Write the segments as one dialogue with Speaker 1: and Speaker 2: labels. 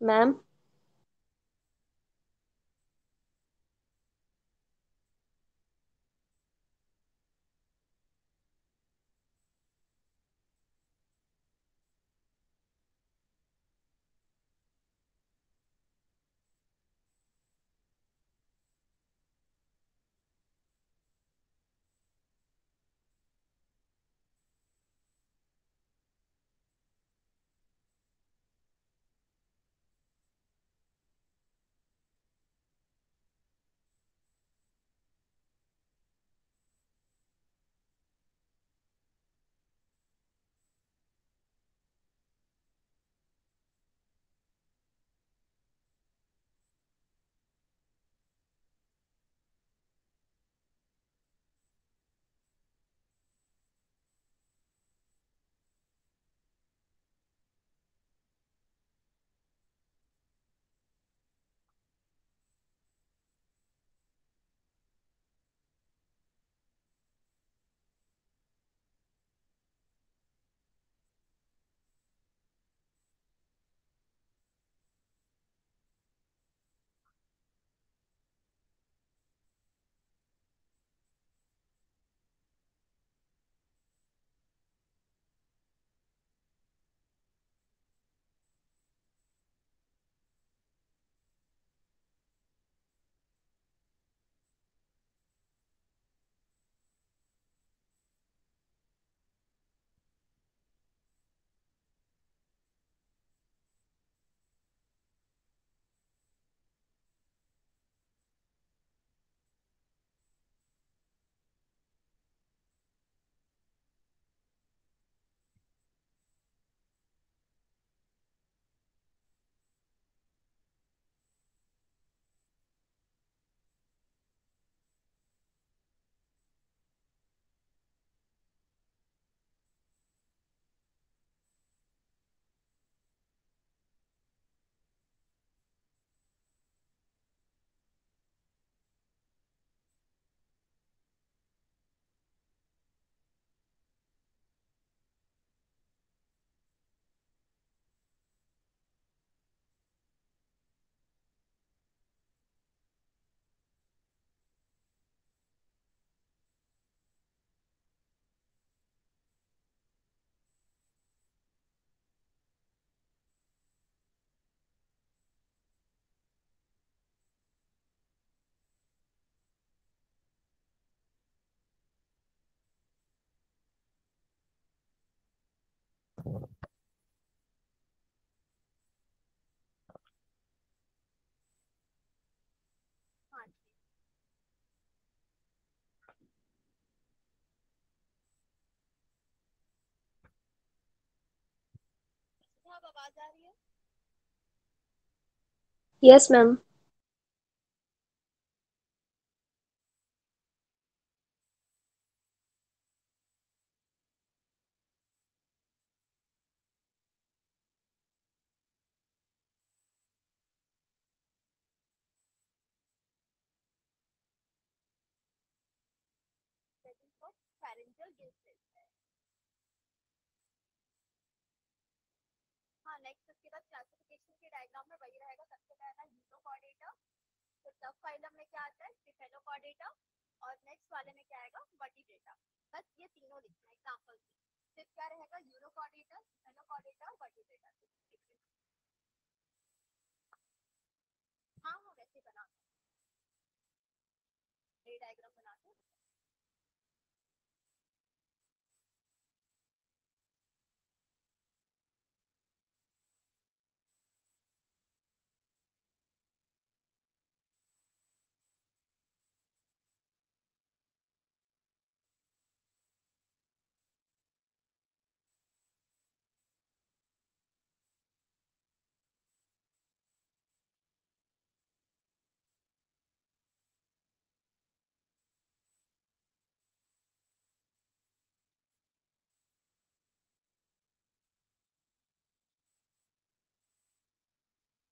Speaker 1: Ma'am.
Speaker 2: हाँ जी। क्या अब आवाज आ रही है?
Speaker 1: Yes ma'am.
Speaker 2: फेरेंजियल गिल्स है। हाँ, नेक्स्ट उसके बाद क्लासिफिकेशन के डायग्राम में वही रहेगा। सबसे पहला यूरोकॉर्डेटा, फिर सब फाइलम में क्या आता है स्टेफेलोकॉर्डेटा, और नेक्स्ट वाले में क्या आएगा वर्टिब्रेटा। बस ये तीनों लिखना है एग्जांपल से। फिर क्या रहेगा यूरोकॉर्डेटा, स्टेफेलोकॉर्डेटा, वर्टिब्रेटा। हाँ हाँ, वैसे बना ये डायग्राम बनाते हैं।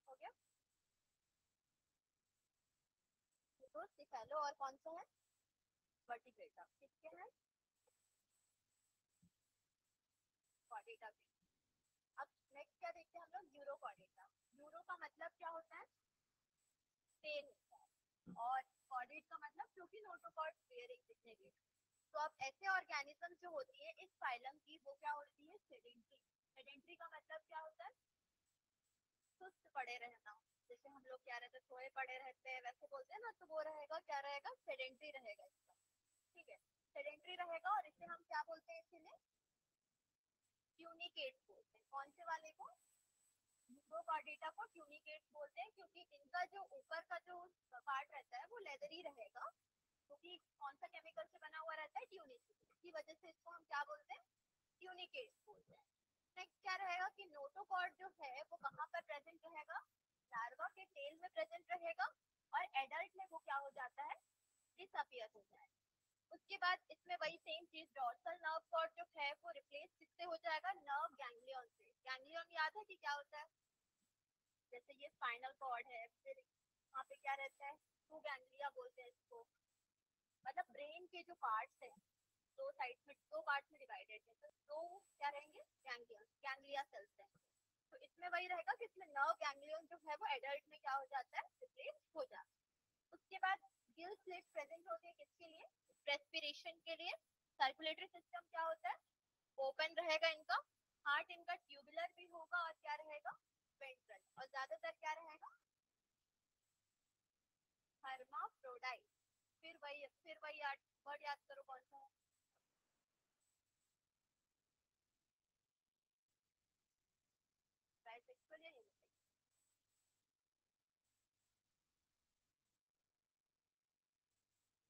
Speaker 2: हो गया। तो स्टेफेलो और कौन सा है वर्टिब्रेटा, किसके हैं कॉर्डेटा के। अब नेक्स्ट क्या देखते हैं हम लोग, यूरोकॉर्डेटा। यूरो का मतलब क्या होता है, टेल होता है, और कॉर्डेट का मतलब जो कि नोटोकॉर्ड बेयरिंग जितने भी। तो अब ऐसे ऑर्गेनिज्म जो होती है इस फाइलम की, वो क्या होती है, सेडेंट्री। सेडेंट्री का मतलब क्या होता है, सुस्त पड़े रहना। जैसे हम लोग क्या रहते हैं, सोए पड़े रहते हैं, वैसे बोलते हैं ना, तो वो रहेगा, क्या रहेगा, सेडेंट्री रहेगा इसका। ठीक है, सेडेंट्री रहेगा। और इसे हम क्या बोलते हैं, इसीलिए ट्यूनिकेट्स बोलते हैं। कौन से वाले को, यूरोकॉर्डेटा को ट्यूनिकेट्स बोलते हैं, क्योंकि इनका जो ऊपर का जो पार्ट रहता है वो लेदरी रहेगा, क्योंकि कौन सा केमिकल से बना हुआ रहता है, ट्यूनिक। इसकी वजह से इसको हम क्या बोलते हैं, ट्यूनिकेट्स बोलते हैं। नेक्स्ट क्या रहेगा कि नोटोकॉर्ड जो है वो कहाँ पर प्रेजेंट रहेगा, लार्वा के टेल में प्रेजेंट रहेगा, और एडल्ट में वो क्या हो जाता है, डिसअपियर हो जाए। उसके बाद इसमें वही सेम चीज, डॉर्सल नर्व कॉर्ड जो है वो रिप्लेस किससे हो जाएगा, नर्व गैंग्लियन से। गैंग्लियन याद है कि क्या होता है, जैसे ये स्पाइनल कॉर्ड है, फिर वहाँ पे क्या रहता है, टू गैंग्लिया बोलते हैं इसको। मतलब ब्रेन के जो पार्ट्स हैं, दो साइड में, दो पार्ट में डिवाइडेड है, तो दो क्या रहेंगे, गैंग्लियन, गैंग्लिया सेल्स हैं। तो इसमें वही रहेगा कि इसमें नर्व गैंग्लियन जो है वो एडल्ट में क्या हो जाता है, रिप्लेस हो जाता है। उसके बाद गिल स्लिट प्रेजेंट होती है किसके लिए, रेस्पिरेशन के लिए। सर्कुलेटरी सिस्टम क्या होता है, ओपन रहेगा इनका। हार्ट इनका ट्यूबुलर भी होगा, और क्या रहेगा, वेंट्रल। और ज्यादातर क्या रहेगा, हर्माफ्रोडाइट। फिर वही वर्ड याद करो, कौन सा है, बाइसेक्सुअल या यूनिसेक्सुअल।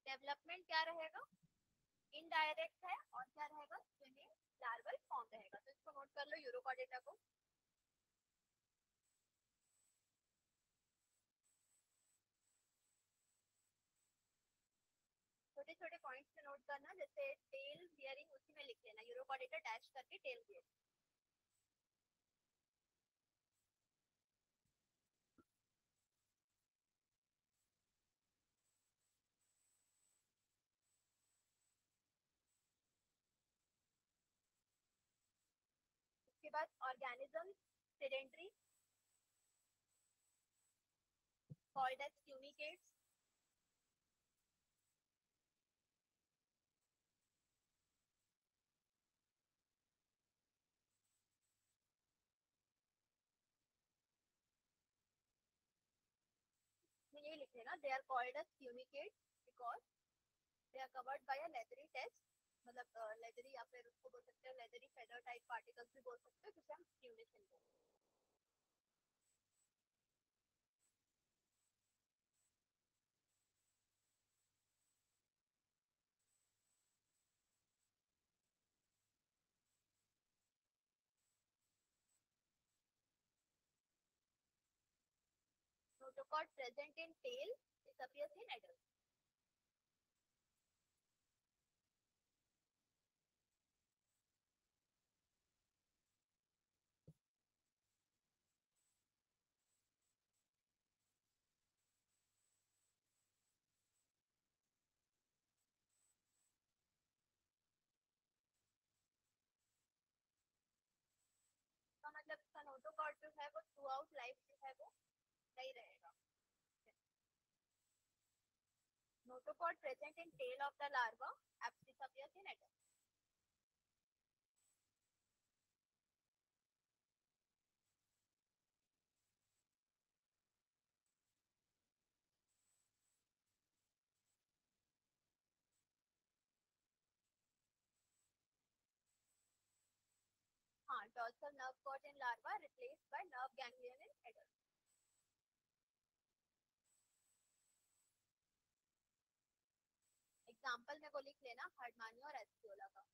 Speaker 2: डेवलपमेंट क्या रहेगा, इनडायरेक्ट है, और क्या रहेगा, स्विमिंग लार्वल फॉर्म रहेगा। तो इसको नोट कर लो, यूरोकॉर्डेटा को। छोटे छोटे पॉइंट्स पे नोट करना, जैसे टेल बियरिंग उसी में लिख लेना, यूरोकॉर्डेटा डैश करके टेल बियरिंग। उसके बाद organism sedentary called as tunicates. में यही लिख लेना, they are called as tunicates because they are covered by a leathery test. मतलब लेदरी, या फिर उसको बोल सकते हो लेदरी फेदर टाइप पार्टिकल्स भी बोल सकते हो, जिसे हम ट्यूनिशन बोलते हैं। Notochord present in tail, disappears in adult। तो मतलब इसका नोटोकॉर्ड जो है वो थ्रू आउट लाइफ जो है वो नहीं रहेगा। Notochord present in tail of the larva, disappears in adult। हाँ, dorsal nerve cord in larva replaced by nerve ganglion in adult। Example में वो लिख लेना, हर्डमानिया और एस्पियोला का।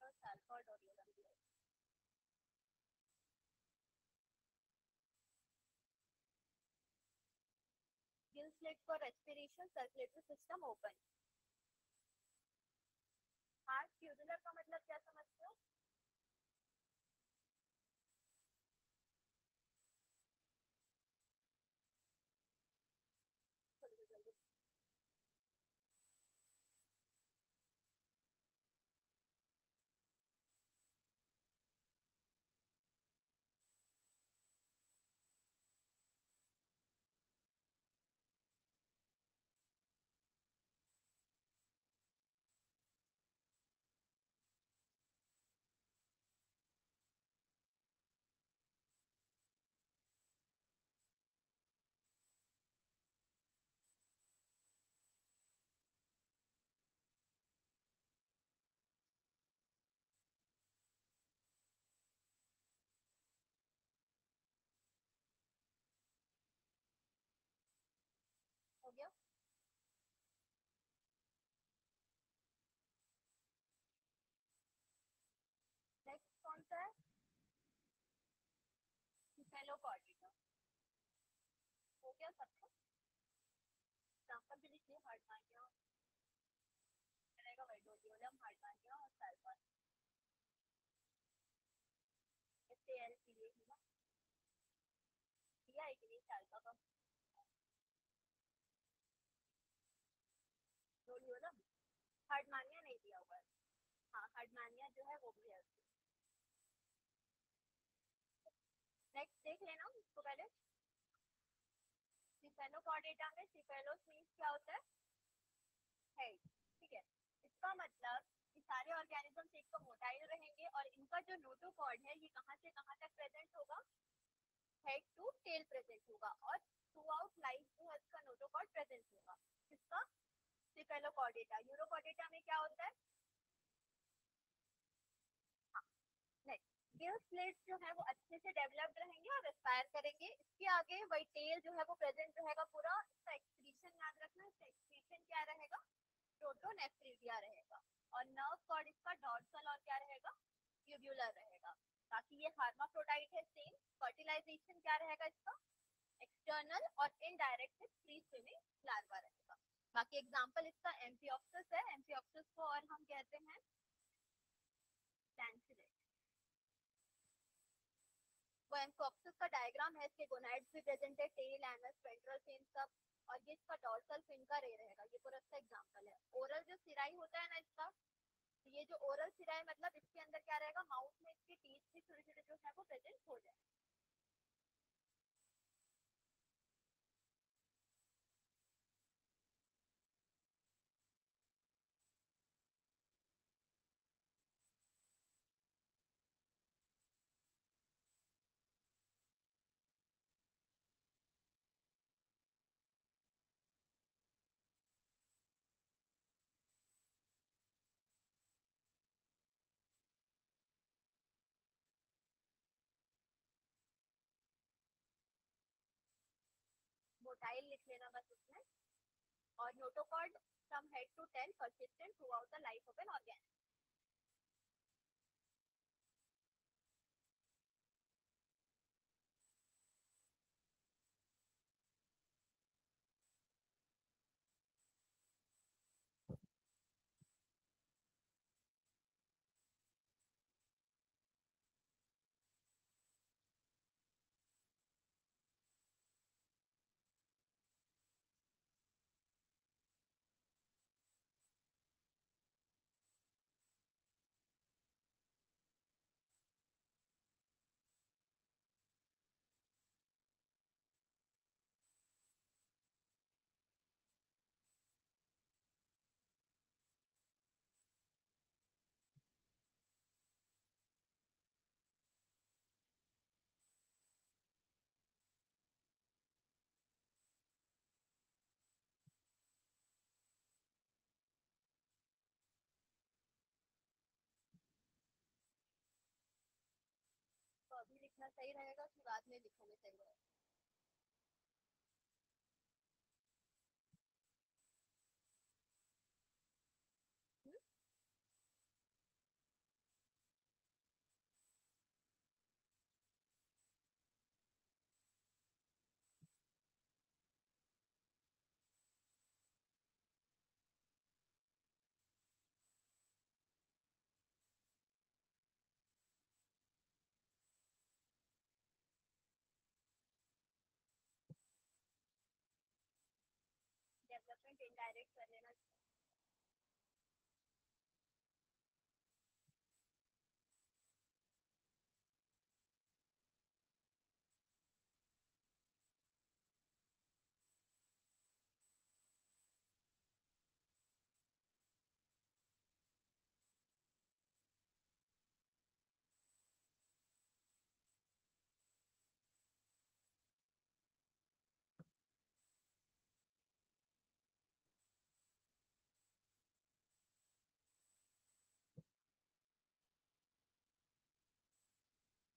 Speaker 2: और सल्फर और ये सब भी है। Gill slit for respiration, circulatory system open. Heart tubular का मतलब क्या समझते हो? हो गया? नेक्स्ट कौन सा है? सेफेलोकॉर्डिका। हो गया सबका? एग्जांपल भी लिखिए, हार्ट मांगिया रहेगा, वाइडोडियोलम, हार्ट मांगिया और सल्फर। एल पी ए दिया है कि नहीं सल्फर का? रोडियोलम। हार्ट मांगिया नहीं दिया हुआ है। हाँ, हार्ट मांगिया जो है वो भी है। नेक्स्ट देख लेना इसको पहले। सिफेलोकॉर्डेटा में सिफेलोस मींस क्या होता है? हेड। ठीक है, इसका मतलब ये सारे ऑर्गेनिजम्स एक तो मोटाइल रहेंगे और इनका जो नोटोकॉर्ड है ये कहाँ से कहाँ तक प्रेजेंट होगा? हेड टू टेल प्रेजेंट होगा और थ्रू आउट लाइफ जो है इसका नोटोकॉर्ड प्रेजेंट होगा। इसका सिफेलोकॉर्डेटा। यूरोकॉर्डेटा में क्या होता है? गिल स्लिट्स जो है वो अच्छे से डेवलप्ड रहेंगे और एस्पायर करेंगे। इसके आगे वही टेल जो है वो प्रेजेंट रहेगा पूरा। इसका एक्सक्रीशन याद रखना, इसका एक्सक्रीशन क्या रहेगा? प्रोटोनेफ्रिडिया रहेगा। और नर्व कॉर्ड इसका डॉर्सल और क्या रहेगा? ट्यूबुलर रहेगा। बाकी ये हार्माफ्रोडाइट है सेम। फर्टिलाइजेशन क्या रहेगा इसका? एक्सटर्नल और इनडायरेक्ट फ्री स्विमिंग लार्वा रहेगा। बाकी एग्जांपल इसका एम्फिऑप्सिस है। एम्फिऑप्सिस को और हम कहते हैं लैंसिलेट। वो एम्फिऑप्सिस का डायग्राम है, इसके गोनाड्स भी प्रेजेंट है, टेल, एनस, वेंट्रल फिन सब। और ये इसका डॉर्सल फिन का रे रहेगा। ये पूरा इसका एग्जांपल है। ओरल जो सिराई होता है ना इसका, तो ये जो ओरल सिराई मतलब इसके अंदर क्या रहेगा? माउथ में इसके टीथ भी छोटे छोटे जो है वो प्रेजेंट हो जाए। मोटाइल लिख लेना बस उसमें। और notochord from head to tail persistent throughout the life of an organism। तो अभी लिखना सही रहेगा कि बाद में लिखोगे सही रहेगा? हम्म? डेवलपमेंट इनडायरेक्ट कर लेना।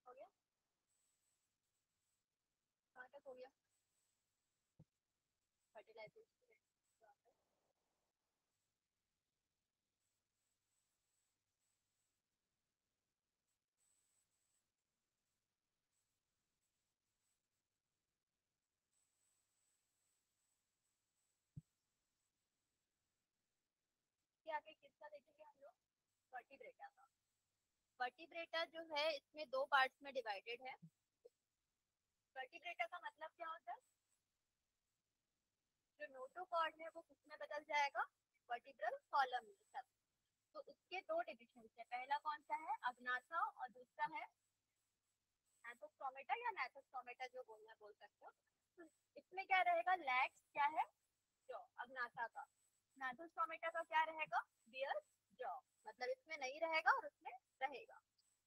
Speaker 2: हो गया? कहाँ तक हो गया? फर्टिलाइजेशन के आगे किसका देखेंगे हम लोग? वर्टिब्रेटा का। वर्टिब्रेटा जो है इसमें दो पार्ट्स में डिवाइडेड है। वर्टिब्रेटा का मतलब क्या होता है? जो नोटोकॉर्ड है वो किसमें बदल जाएगा? वर्टिब्रल कॉलम में। तो उसके दो डिविजन है, पहला कौन सा है? अग्नाथा, और दूसरा है एंथोस्टोमेटा या नाथोस्टोमेटा, जो बोलना बोल सकते हो। तो इसमें क्या रहेगा? लैक्स क्या है? जॉ। अग्नाथा का। नाथोस्टोमेटा का क्या रहेगा? Bear jaw. मतलब इसमें नहीं रहेगा और उसमें रहेगा।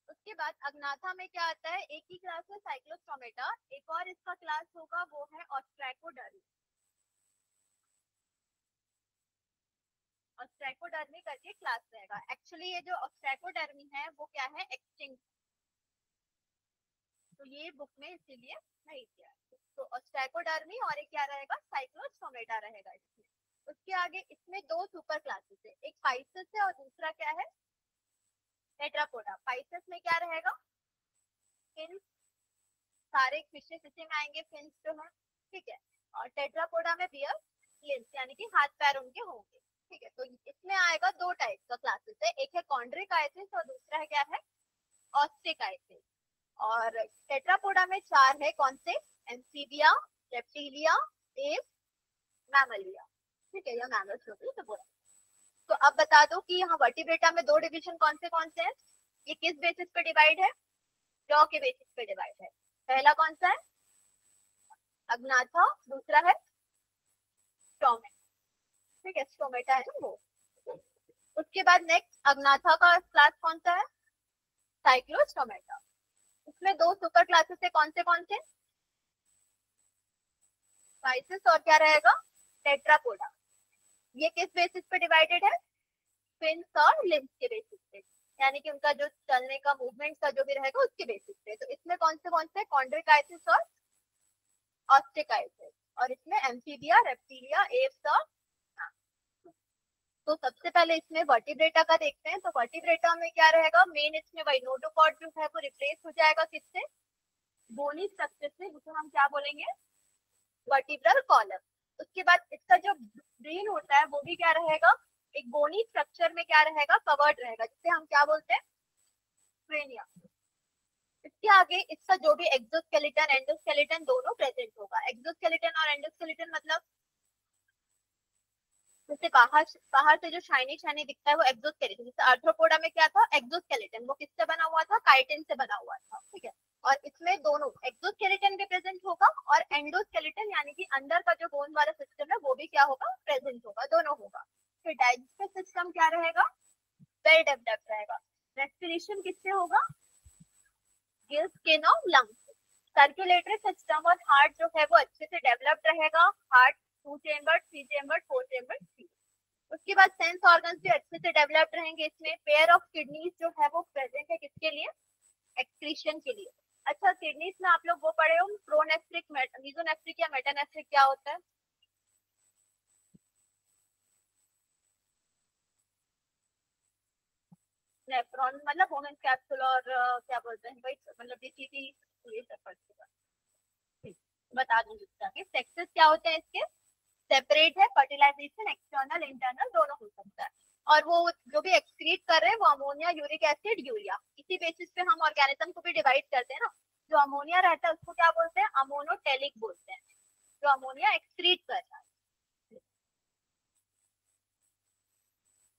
Speaker 2: उसके बाद अग्नाथा में क्या आता है? एक ही क्लास है साइक्लोस्टोमेटा, एक और इसका क्लास होगा वो है ऑस्ट्रैकोडर्मी। ऑस्ट्रैकोडर्मी करके क्लास रहेगा। एक्चुअली ये जो ऑस्ट्रैकोडर्मी है वो क्या है? एक्सटिंक्ट। तो ये बुक में इसीलिए नहीं दिया। तो ऑस्ट्रैकोडर्मी और एक क्या रहेगा? साइक्लोस्टोमेटा रहेगा इसमें। उसके आगे इसमें दो सुपर क्लासेस है, एक पाइसेस है और दूसरा क्या है? टेट्रापोडा। पाइसेस में क्या रहेगा? फिन्स। सारे फिशेस इसी में आएंगे, फिन्स जो है, ठीक है। और टेट्रापोडा में बियर लिम्स, यानी कि हाथ पैर उनके होंगे, ठीक है। तो इसमें आएगा दो टाइप का क्लासेस है, एक है कॉन्ड्रिकाइसिस और दूसरा है क्या है? ऑस्ट्रिकाइसिस। और टेट्रापोडा में चार है, कौन से? एम्फीबिया, रेप्टिलिया, एव, मैमलिया, ठीक है। या मैमल्स होती है तो बोला। तो अब बता दो कि यहाँ वर्टिब्रेटा में दो डिवीजन कौन से हैं? ये किस बेसिस पे डिवाइड है? जॉ के बेसिस पे डिवाइड है। पहला कौन सा है? अग्नाथा, दूसरा है स्टोमेटा, ठीक है। स्टोमेटा है ना वो। उसके बाद नेक्स्ट अग्नाथा का क्लास कौन सा है? साइक्लोस्टोमेटा। इसमें दो सुपर क्लासेस है, कौन से? पाइसेस और क्या रहेगा? टेट्रापोडा। ये किस बेसिस पे डिवाइडेड है? फिन्स और लिम्स के बेसिस पे, यानी कि उनका जो चलने का, मूवमेंट का जो भी रहेगा उसके बेसिस पे। तो इसमें कौन से कॉन्ड्रिकाइसिस और ऑस्ट्रिकाइसिस, और इसमें एम्फीबिया, रेप्टिलिया, एव्स और। तो सबसे पहले इसमें वर्टिब्रेटा का देखते हैं। तो वर्टिब्रेटा में क्या रहेगा? मेन इसमें वही नोटोकॉर्ड जो है वो रिप्लेस हो जाएगा किससे? बोनी स्ट्रक्चर से, जिसे हम क्या बोलेंगे? Vertebral column. उसके बाद इसका जो ब्रेन होता है वो भी क्या रहेगा? एक बोनी स्ट्रक्चर में क्या रहेगा? कवर्ड रहेगा, जिसे हम क्या बोलते हैं? क्रेनिया। इसके आगे इसका जो भी एक्सोस्केलेटन, एंडोस्केलेटन दोनों प्रेजेंट होगा। एक्सोस्केलेटन और एंडोस्केलेटन मतलब जैसे बाहर से जो शाइनी शाइनी दिखता है वो एक्सोस्केलेटन। जैसे आर्थ्रोपोडा में क्या था? एक्सोस्केलेटन, वो किससे बना हुआ था? काइटिन से बना हुआ था, ठीक है। और इसमें दोनों एक्सोस्केलेटन भी प्रेजेंट होगा और एंडोस्केलेटन यानी कि अंदर का जो बोन वाला सिस्टम है वो भी क्या होगा? प्रेजेंट होगा, दोनों होगा। फिर डाइजेस्टिव सिस्टम क्या रहेगा? वेल डेवलप्ड रहेगा। रेस्पिरेशन किससे होगा? गिल्स, स्किन और लंग्स। सर्कुलेटरी सिस्टम और हार्ट जो है वो अच्छे से डेवलप्ड रहेगा। Heart 2 chamber, 3 chamber, 4 chamber, 3। उसके बाद सेंस ऑर्गन्स भी अच्छे से डेवलप्ड रहेंगे। इसमें पेयर ऑफ किडनीज जो है वो प्रेजेंट है, किसके लिए? एक्सक्रीशन के लिए। अच्छा, किडनीज में आप लोग वो पढ़े हो प्रोनेफ्रिक, मीजोनेफ्रिक या मेटानेफ्रिक क्या होता है? नेफ्रॉन मतलब वोमेन कैप्सूल, और क्या बोलते हैं भाई, मतलब डीसीटी, ये सब पढ़ते हैं। बता दूंगी जाके। सेक्सेस क्या होते हैं इसके? सेपरेट है, फर्टिलाइजेशन एक्सटर्नल इंटरनल दोनों हो सकता है। और वो जो भी एक्सक्रीट कर रहे हैं वो अमोनिया, यूरिक एसिड, यूरिया, इसी बेसिस पे हम ऑर्गेनिज्म को भी डिवाइड करते हैं ना। जो अमोनिया रहता है उसको क्या बोलते हैं? अमोनोटेलिक बोलते हैं, जो अमोनिया एक्सक्रीट कर रहा है।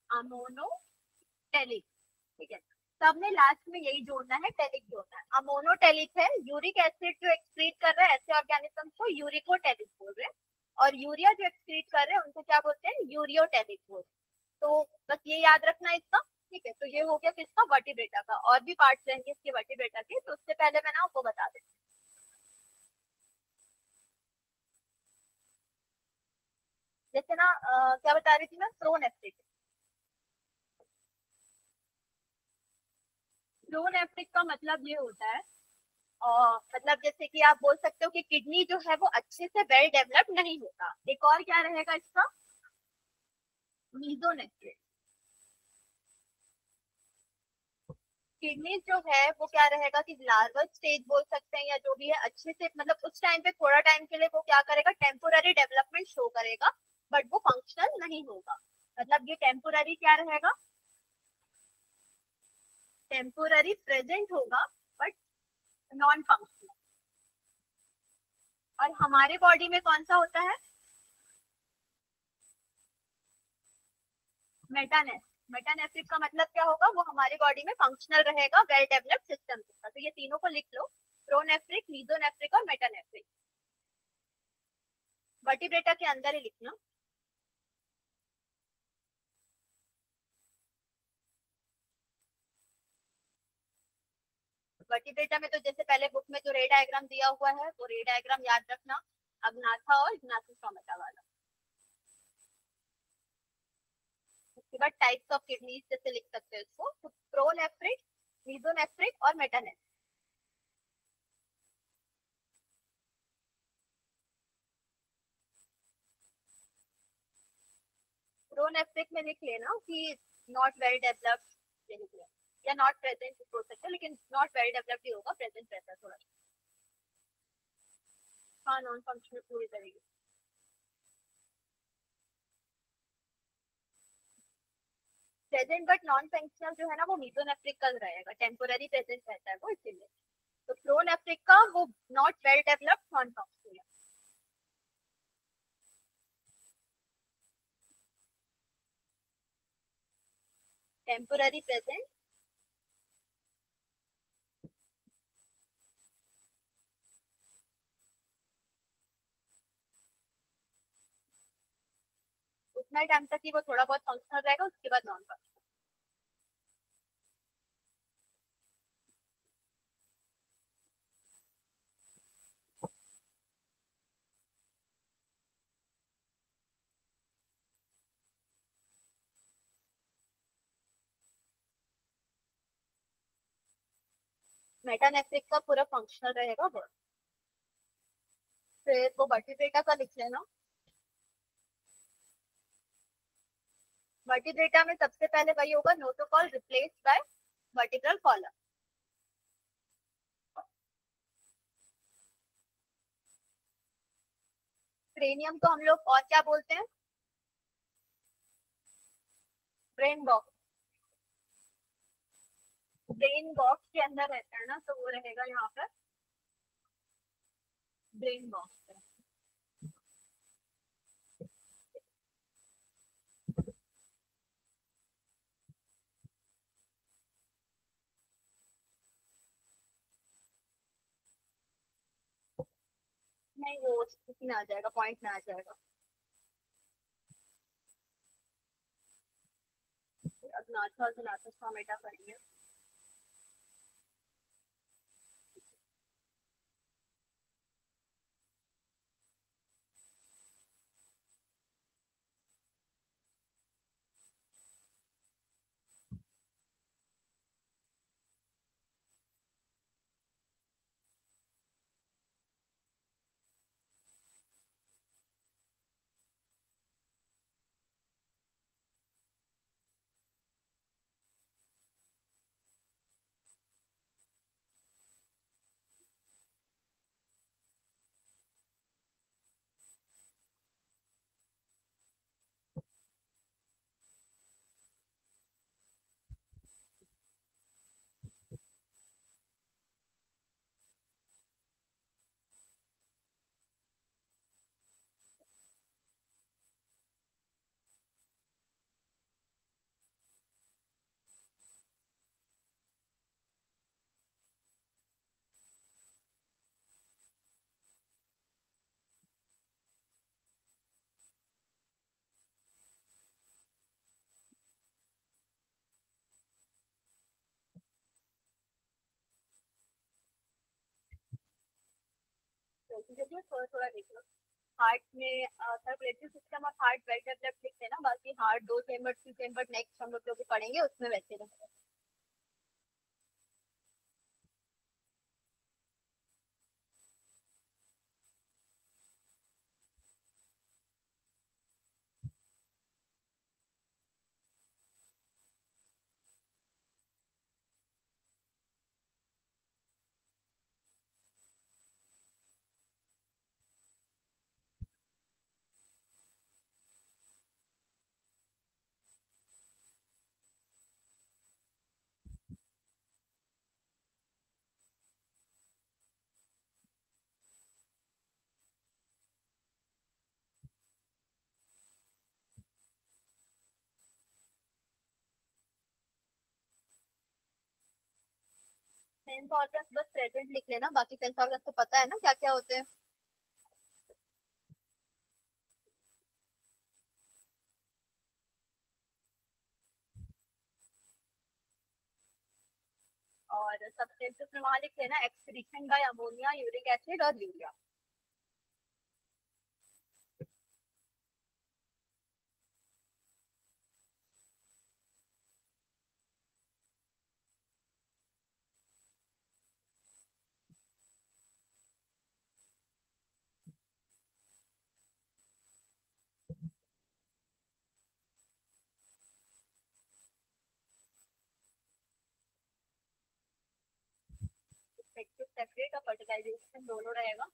Speaker 2: अमोनोटेलिक, ठीक है। सब में लास्ट में यही जोड़ना है, टेलिक जोड़ना है। अमोनोटेलिक है, यूरिक एसिड जो एक्सक्रीट कर रहा है ऐसे ऑर्गेनिज्म को यूरिकोटेलिक बोल रहे हैं, और यूरिया जो एक्सक्रीट कर रहे हैं उनको क्या बोलते हैं, यूरियोटेलिक बोलते हैं। तो बस ये याद रखना है इसका, ठीक है। तो ये हो गया किसका, वर्टिब्रेटा का। और भी पार्ट्स रहेंगे इसके वर्टिब्रेटा के, तो उससे पहले मैं ना आपको बता देती हूँ। जैसे ना क्या बता रही थी मैं, प्रोनेफ्रिक। प्रोनेफ्रिक का मतलब ये होता है, और मतलब जैसे कि आप बोल सकते हो कि किडनी जो है वो अच्छे से वेल डेवलप नहीं होता। एक और क्या रहेगा इसका, मीजोनेफ्रिक। किडनी जो है वो क्या रहेगा कि लार्वल स्टेज बोल सकते हैं, या जो भी है अच्छे से, मतलब उस टाइम पे थोड़ा टाइम के लिए वो क्या करेगा, टेम्पोररी डेवलपमेंट शो करेगा, बट वो फंक्शनल नहीं होगा। मतलब ये टेम्पोररी क्या रहेगा, टेम्पोररी प्रेजेंट होगा, बट नॉन फंक्शनल। और हमारे बॉडी में कौन सा होता है, मेटानेस। मेटानेफ्रिक का मतलब क्या होगा, वो हमारी बॉडी में फंक्शनल रहेगा, वेल डेवलप्ड सिस्टम होगा। तो ये तीनों को लिख लो, प्रोनेफ्रिक, मीजोनेफ्रिक और मेटानेफ्रिक। वर्टिब्रेटा के अंदर ही लिखना। वर्टिब्रेटा में तो जैसे पहले बुक में जो रे डायग्राम दिया हुआ है वो रे डायग्राम याद रखना, अग्नाथा और ग्नाथोस्टोमेटा वाला। उसके बाद टाइप्स ऑफ किडनीज जैसे लिख सकते हैं इसको, तो प्रोनेफ्रिक, मीजोनेफ्रिक और मेटानेफ्रिक। प्रोनेफ्रिक में लिख लेना कि नॉट वेल डेवलप्ड, या नॉट प्रेजेंट बोल सकते हैं, लेकिन नॉट वेल डेवलप्ड ही होगा, प्रेजेंट रहता है थोड़ा। हाँ, नॉन फंक्शनल पूरी तरीके। प्रेजेंट बट नॉन फंक्शनल जो है ना वो मीजोनेफ्रिक का रहेगा, टेम्पोररी प्रेजेंट रहता है वो, इसीलिए। तो प्रोनेफ्रिक का वो not well developed, non functional, temporary present. उतना ही टाइम तक ही वो थोड़ा बहुत फंक्शनल रहेगा, उसके बाद नॉन फंक्शनल। मेटानेफ्रिक का पूरा फंक्शनल रहेगा वो। फिर वो वर्टिब्रेटा का लिख लेना। वर्टिब्रेटा में सबसे पहले वही होगा, notochord replace by vertebral column. Cranium को हम लोग और क्या बोलते हैं, ब्रेन बॉक्स। ब्रेन बॉक्स के अंदर रहता है ना, तो वो रहेगा यहाँ पर ब्रेन बॉक्स। नहीं, वो उसी में आ जाएगा, पॉइंट में आ जाएगा। अब नाथा से नाथा फॉर्मेटा करेंगे। देखिए थोड़ा थोड़ा देख लो। हार्ट में circulatory system of heart well developed लिखते हैं ना, बाकी हार्ट 2 चेम्बर 3 चेम्बर नेक्स्ट हम लोग जो भी पढ़ेंगे उसमें वैसे रहेगा। सेंस ऑर्गन बस प्रेजेंट लिख लेना, बाकी सेंस ऑर्गन तो पता है ना क्या क्या होते हैं। और सब्सटेंसेस में वहां लिख लेना excretion bye ammonia, uric acid और यूरिया। सेपरेट और फर्टिलाइजेशन दोनों रहेगा।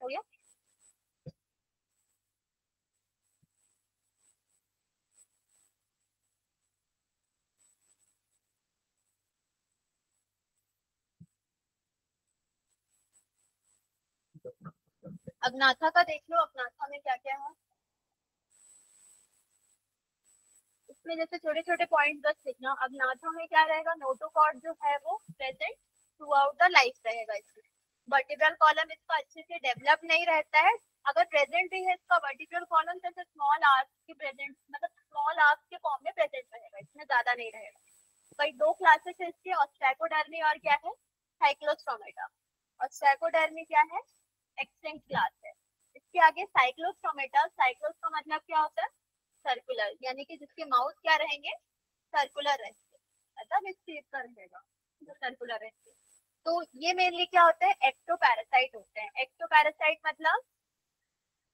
Speaker 2: हो गया। अग्नाथा का देख लो, अग्नाथा में क्या क्या है। इसमें जैसे छोटे छोटे पॉइंट बस लिखना। अग्नाथा में क्या रहेगा, नोटोकॉर्ड जो है वो present through out the life रहेगा इसमें। वर्टिब्रल कॉलम इसका अच्छे से डेवलप नहीं रहता है। अगर प्रेजेंट भी है इसका वर्टिब्रल कॉलम, जैसे स्मॉल आर्क के प्रेजेंट, मतलब स्मॉल आर्क के फॉर्म में प्रेजेंट रहेगा, इसमें ज्यादा नहीं रहेगा। भाई दो क्लासेस है इसके, ऑस्ट्रैकोडर्मी और क्या है, साइक्लोस्टोमेटा। ऑस्ट्रैकोडर्मी क्या है, एक्सटिंक्ट क्लास है। इसके आगे साइक्लोस्टोमेटा, साइक्लोस का मतलब क्या होता है, सर्कुलर, यानी कि जिसके माउथ क्या रहेंगे, सर्कुलर रहेंगे, मतलब इस शेप का रहेगा जो सर्कुलर रहेंगे। तो ये मेनली क्या होता है, एक्टोपैरासाइट होते हैं। एक्टोपैरासाइट मतलब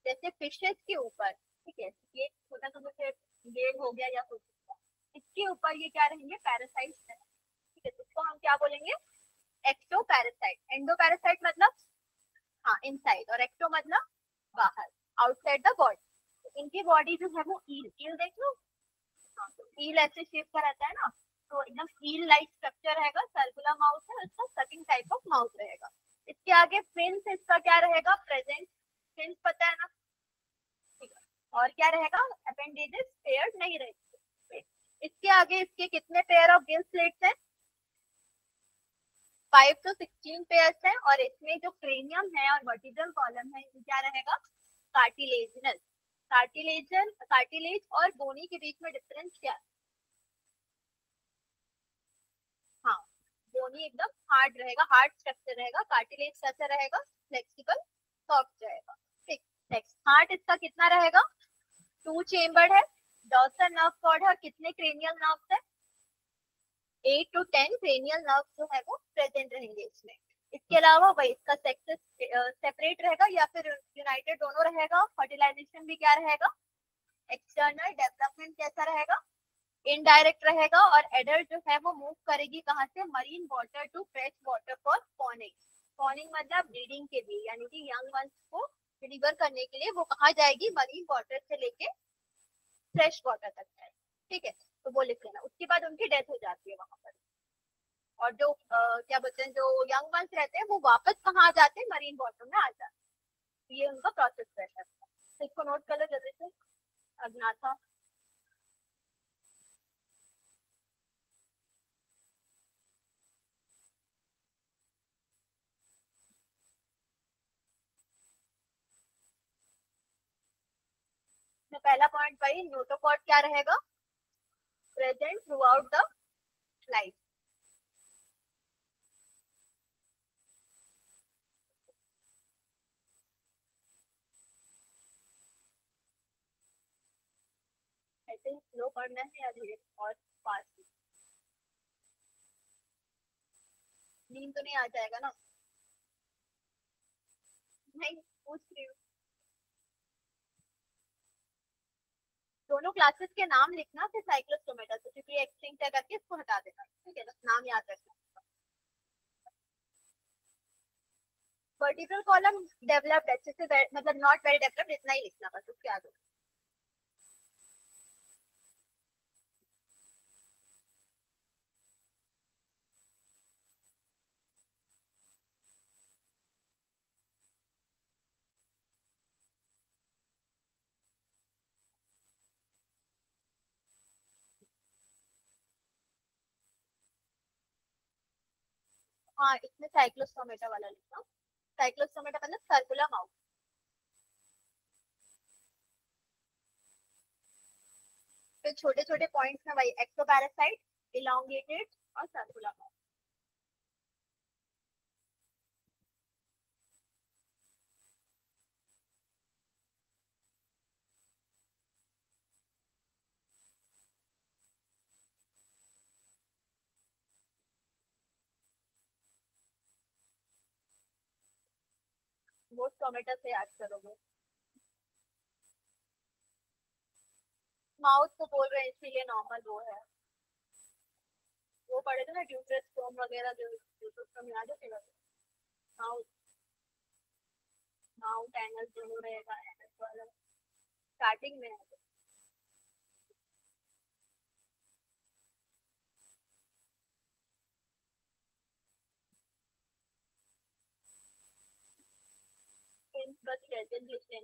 Speaker 2: जैसे फिशेस के ऊपर, ठीक है, ये छोटा सा जैसे गेम हो गया या कुछ, इसके ऊपर ये क्या रहेंगे, पैरासाइट है, ठीक है, इसको हम क्या बोलेंगे, एक्टोपैरासाइट। एंडोपैरासाइट मतलब हाँ इनसाइड, और एक्टो मतलब बाहर, आउटसाइड द बॉडी। इनकी बॉडी जो है वो ईल, ईल देख लो, हाँ, तो ईल ऐसे शेप का रहता है ना, तो एकदम ईल लाइक स्ट्रक्चर रहेगा, सर्कुलर माउथ है, उसका सकिंग टाइप ऑफ माउथ रहेगा। इसके आगे फिन्स, इसका क्या रहेगा, प्रेजेंट फिन्स पता है ना, ठीक है। और क्या रहेगा, अपेंडेजेस पेयर्ड नहीं रहेंगे। इसके आगे इसके कितने पेयर ऑफ गिल स्लिट्स हैं, 5 to 16 पेयर्स है। और इसमें जो क्रेनियम है और वर्टिब्रल कॉलम है, ये क्या रहेगा, कार्टिलेजिनस। कार्टिलेजन, कार्टिलेज और बोनी के बीच में डिफरेंस क्या है, हाँ, बोनी एकदम हार्ड रहेगा, हार्ड स्ट्रक्चर रहेगा, कार्टिलेज कैसा रहेगा, फ्लेक्सिबल सॉफ्ट रहेगा। ठीक, नेक्स्ट, हार्ट इसका कितना रहेगा, 2 चेम्बर्ड है। डॉर्सल नर्व कॉर्ड है, कितने क्रेनियल नर्व्स है, 8 to 10 क्रेनियल नर्व जो है वो प्रेजेंट रहेंगे इसमें। इसके अलावा वही इसका सेक्सेस सेपरेट रहेगा या फिर यूनाइटेड दोनों रहेगा। फर्टिलाइजेशन भी क्या रहेगा, एक्सटर्नल, डेवलपमेंट कैसा रहेगा, इनडायरेक्ट रहेगा। और एडल्ट जो है वो मूव करेगी कहाँ से, marine water to fresh water for spawning. Spawning मतलब ब्रीडिंग के लिए, यानी कि यंग वंस को डिलीवर करने के लिए वो कहाँ जाएगी, मरीन वाटर से लेके फ्रेश वाटर तक जाएगी, ठीक है, तो वो लिख लेना। उसके बाद उनकी डेथ हो जाती है वहां पर। और जो क्या बोलते हैं, जो यंग वंस रहते हैं वो वापस कहाँ आ जाते हैं, मरीन वाटर में आ जाते हैं। तो ये उनका प्रोसेस रहता है। तो इसको नोट कर लो जल्दी से, अग्नाथा। तो पहला पॉइंट भाई, नोटोकॉर्ड क्या रहेगा, present throughout the life. ऐसे स्लो पढ़ना है या धीरे और फास्ट? नींद तो नहीं आ जाएगा ना? नहीं, पूछ रही हूँ। दोनों क्लासेस के नाम लिखना, फिर साइक्लोस्टोमेटा से, क्योंकि एक्सटिंक्ट है करके इसको हटा देना, ठीक है? बस नाम याद रखना। वर्टिकल कॉलम डेवलप्ड अच्छे से, मतलब नॉट वेरी डेवलप्ड, इतना ही लिखना बस, उसके आगे। हाँ, इसमें साइक्लोस्टोमेटा वाला लिखना। साइक्लोस्टोमेटा मतलब सर्कुलर माउथ। फिर छोटे छोटे पॉइंट्स में वही एक्टोपैरासाइट, इलोंगेटेड और सर्कुलर माउथ। वो टोमेटो से याद करोगे। माउथ तो बोल रहे हैं इसीलिए नॉर्मल वो है। वो पढ़े थे ना ड्यूट्रेस्टोम वगैरह, जो ड्यूट्रेस्टोम याद है फिर? माउथ, माउथ एनल दोनों रहेगा, एनल वाला स्टार्टिंग में है। बस कहते हैं।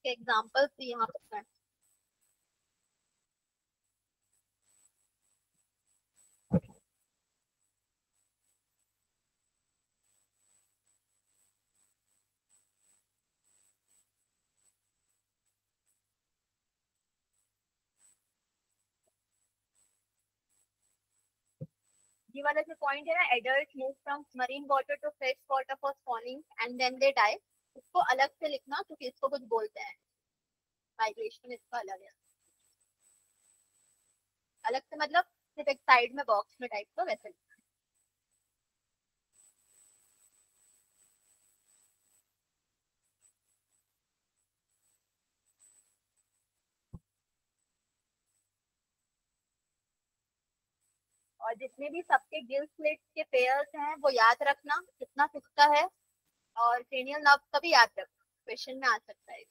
Speaker 2: एग्जाम्पल्स भी यहाँ पर। ये वाला जो पॉइंट है ना, adult move from marine water to fresh water for spawning and then they die, इसको अलग से लिखना क्योंकि इसको कुछ बोलते हैं, माइग्रेशन इसका अलग है। अलग से मतलब सिर्फ एक साइड में बॉक्स में टाइप का वैसे। और जितने भी सबके गिल स्लिट्स के पेयर्स हैं वो याद रखना कितना किसका है, और क्रेनियल नर्व का भी याद रखना, क्वेश्चन में आ सकता है।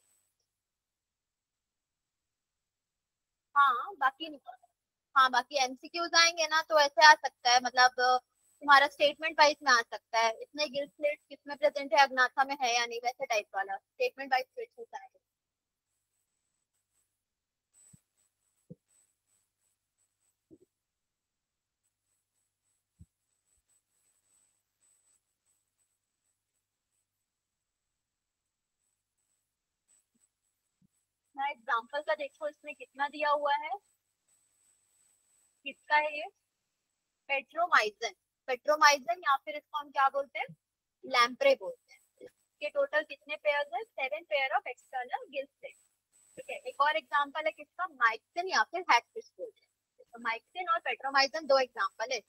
Speaker 2: हाँ बाकी, हाँ बाकी एमसीक्यूज आएंगे ना तो ऐसे आ सकता है, मतलब तुम्हारा स्टेटमेंट वाइज में आ सकता है, इतने गिल स्लिट्स किसमें प्रेजेंट है, अग्नाथा में है या नहीं, वैसे टाइप वाला स्टेटमेंट वाइज क्वेश्चन आएंगे। ना एग्जाम्पल का देखो इसमें कितना दिया हुआ है, किसका है ये? पेट्रोमाइजन। पेट्रोमाइजन या फिर इसको हम क्या बोलते हैं, लैम्प्रे बोलते हैं। इसके टोटल कितने पेयर है? 7 pair of external Gill slit. ठीक है, एक और एग्जांपल है किसका, माइक्सिन या फिर हैगफिश बोलते हैं। तो माइक्सिन और पेट्रोमाइजन दो एग्जांपल है।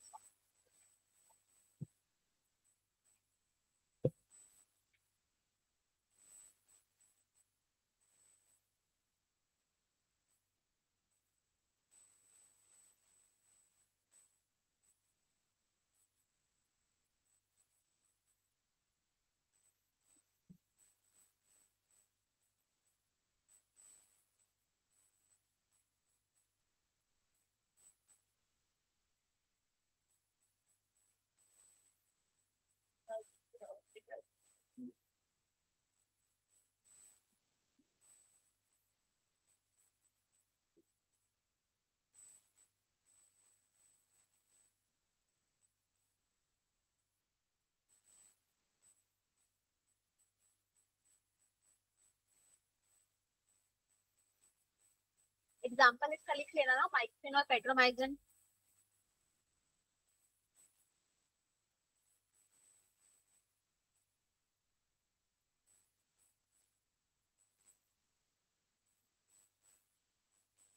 Speaker 2: एग्जाम्पल इसका लिख लेना ना, माइक्सिन और पेट्रोमाइसिन।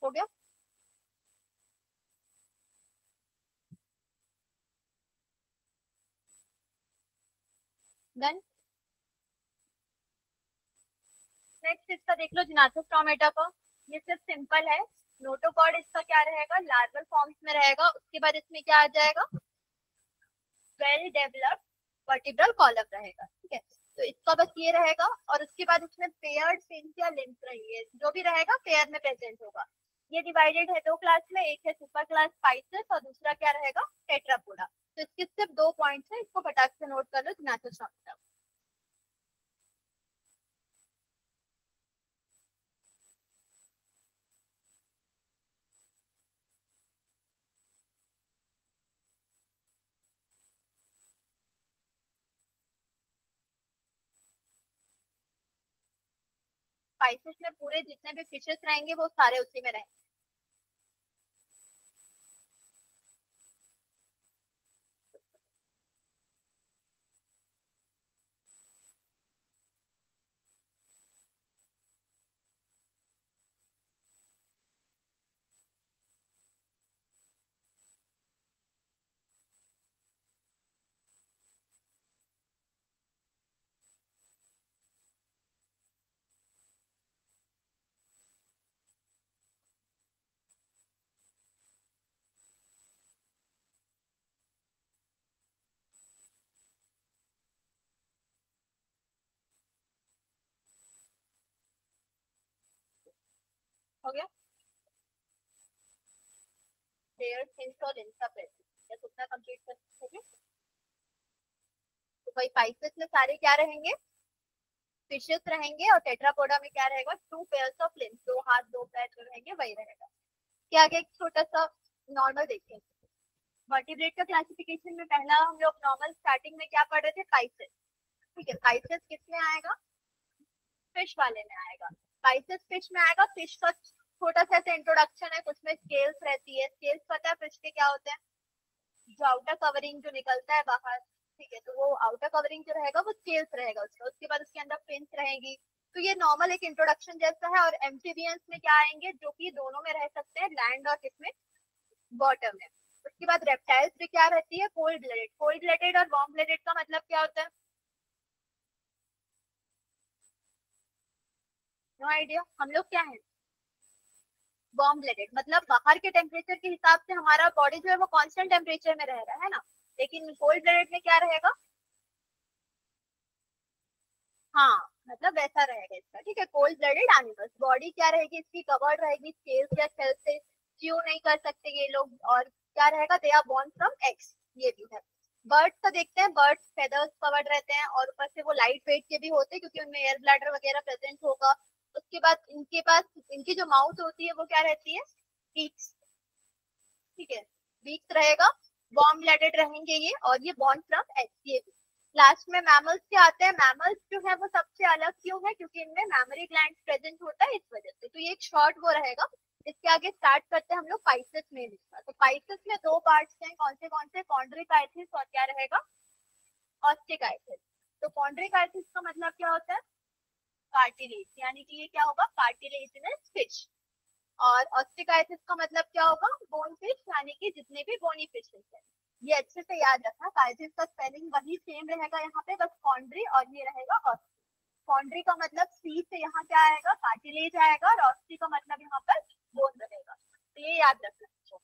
Speaker 2: हो गया। देन नेक्स्ट इसका देख लो जिनाथोस्टोमेटा का। ये सिर्फ सिंपल है। नोटोकॉर्ड इसका क्या रहेगा, लार्वल फॉर्म्स में रहेगा। उसके बाद इसमें क्या आ जाएगा, वेल डेवलप्ड वर्टिब्रल कॉलम रहेगा। ठीक है, तो इसका बस ये रहेगा। और उसके बाद इसमें पेयर्ड फिन्स या लिम्स रहेंगे, जो भी रहेगा पेयर में प्रेजेंट होगा। ये डिवाइडेड है दो क्लास में, एक है सुपर क्लास पाइसेस और दूसरा क्या रहेगा, टेट्रापोडा। तो इसके सिर्फ दो पॉइंट्स है, इसको फटाक से नोट कर लो जिनाथोस्टोमेटा। स्पाइसेस में पूरे जितने भी फिशेस रहेंगे वो सारे उसी में रहेंगे। हो गया। पेयर्ड फिन्स और लिम्स का प्रेजेंस उतना कंप्लीट कर सकते हैं। तो भाई पाइसेस में सारे क्या रहेंगे, फिशेस रहेंगे। और टेट्रापोडा में क्या रहेगा, टू पेयर्स ऑफ लिम्स, दो हाथ दो पैर जो रहेंगे वही रहेगा। के आगे एक छोटा सा नॉर्मल देखिए। वर्टिब्रेट का क्लासिफिकेशन में पहला हम लोग नॉर्मल स्टार्टिंग में क्या पढ़ रहे थे, पाइसेस। ठीक है, पाइसेस किस में आएगा, फिश वाले में आएगा। पाइसेस फिश में आएगा। फिश का छोटा सा इंट्रोडक्शन है, कुछ में स्केल्स रहती है। स्केल्स पता है फिश के क्या होते हैं, जो आउटर कवरिंग जो निकलता है बाहर। ठीक है, तो वो आउटर कवरिंग जो रहेगा वो स्केल्स रहेगा उसका। उसके बाद उसके अंदर फिन्स रहेगी। तो ये नॉर्मल एक इंट्रोडक्शन जैसा है। और एम्फीबियंस में क्या आएंगे, जो कि दोनों में रह सकते हैं, लैंड और किसमें, बॉटम में। उसके बाद रेप्टाइल्स में क्या रहती है, कोल्ड ब्लडेड। कोल्ड ब्लडेड और वार्म ब्लडेड का मतलब क्या होता है, नो आइडिया। हम लोग क्या है, वार्म ब्लडेड, मतलब बाहर के टेम्परेचर के हिसाब से हमारा बॉडी जो है वो कांस्टेंट टेम्परेचर में रह रहा है ना। लेकिन कोल्ड ब्लडेड में क्या रहेगा, हाँ, मतलब वैसा रहेगा इसका। ठीक है, कोल्ड ब्लडेड एनिमल्स, बॉडी क्या रहेगी इसकी, कवर्ड रहेगी स्केल्स या शेल से। च्यू नहीं कर सकते ये लोग। और क्या रहेगा, they are born from eggs, ये भी है। बर्ड्स का देखते हैं, बर्ड्स फेदर्स कवर्ड रहते हैं और ऊपर से वो लाइट वेट के भी होते हैं क्योंकि उनमें एयर ब्लैडर वगैरह प्रेजेंट होगा। उसके बाद इनके पास इनकी जो माउथ होती है वो क्या रहती है, बीक्स। ठीक है, बीक्स रहेगा। वार्म ब्लडेड रहेंगे ये, और ये बोर्न फ्रॉम एग्स, ये भी। लास्ट में मैमल्स के आते हैं। मैमल्स जो है वो सबसे अलग क्यों है, क्योंकि इनमें मैमरी ग्लैंड प्रेजेंट होता है, इस वजह से। तो ये एक शॉर्ट वो रहेगा। इसके आगे स्टार्ट करते हैं हम लोग पाइसेस में लिखना। तो पाइसेस में दो पार्ट्स हैं, कौन से, कॉन्ड्रिकाइथिस और क्या रहेगा, ऑस्टिकाइथिस। तो कॉन्ड्रिकाइथिस का मतलब क्या होता है, कार्टिलेज, यानी कि ये क्या होगा, कार्टिलेजिनस फिश। और ऑस्टिकाइथिस का मतलब क्या होगा, बोन फिश, यानी कि जितने भी बोनी फिशेस है। ये अच्छे से याद रखना, काइथिस का स्पेलिंग वही सेम रहेगा यहाँ पे, बस कॉन्ड्री और ये रहेगा ऑस्टी। कॉन्ड्री का मतलब सी से यहाँ क्या आएगा, कार्टिलेज आएगा। और ऑस्टी का मतलब यहाँ पर बोन रहेगा। तो ये याद रखना।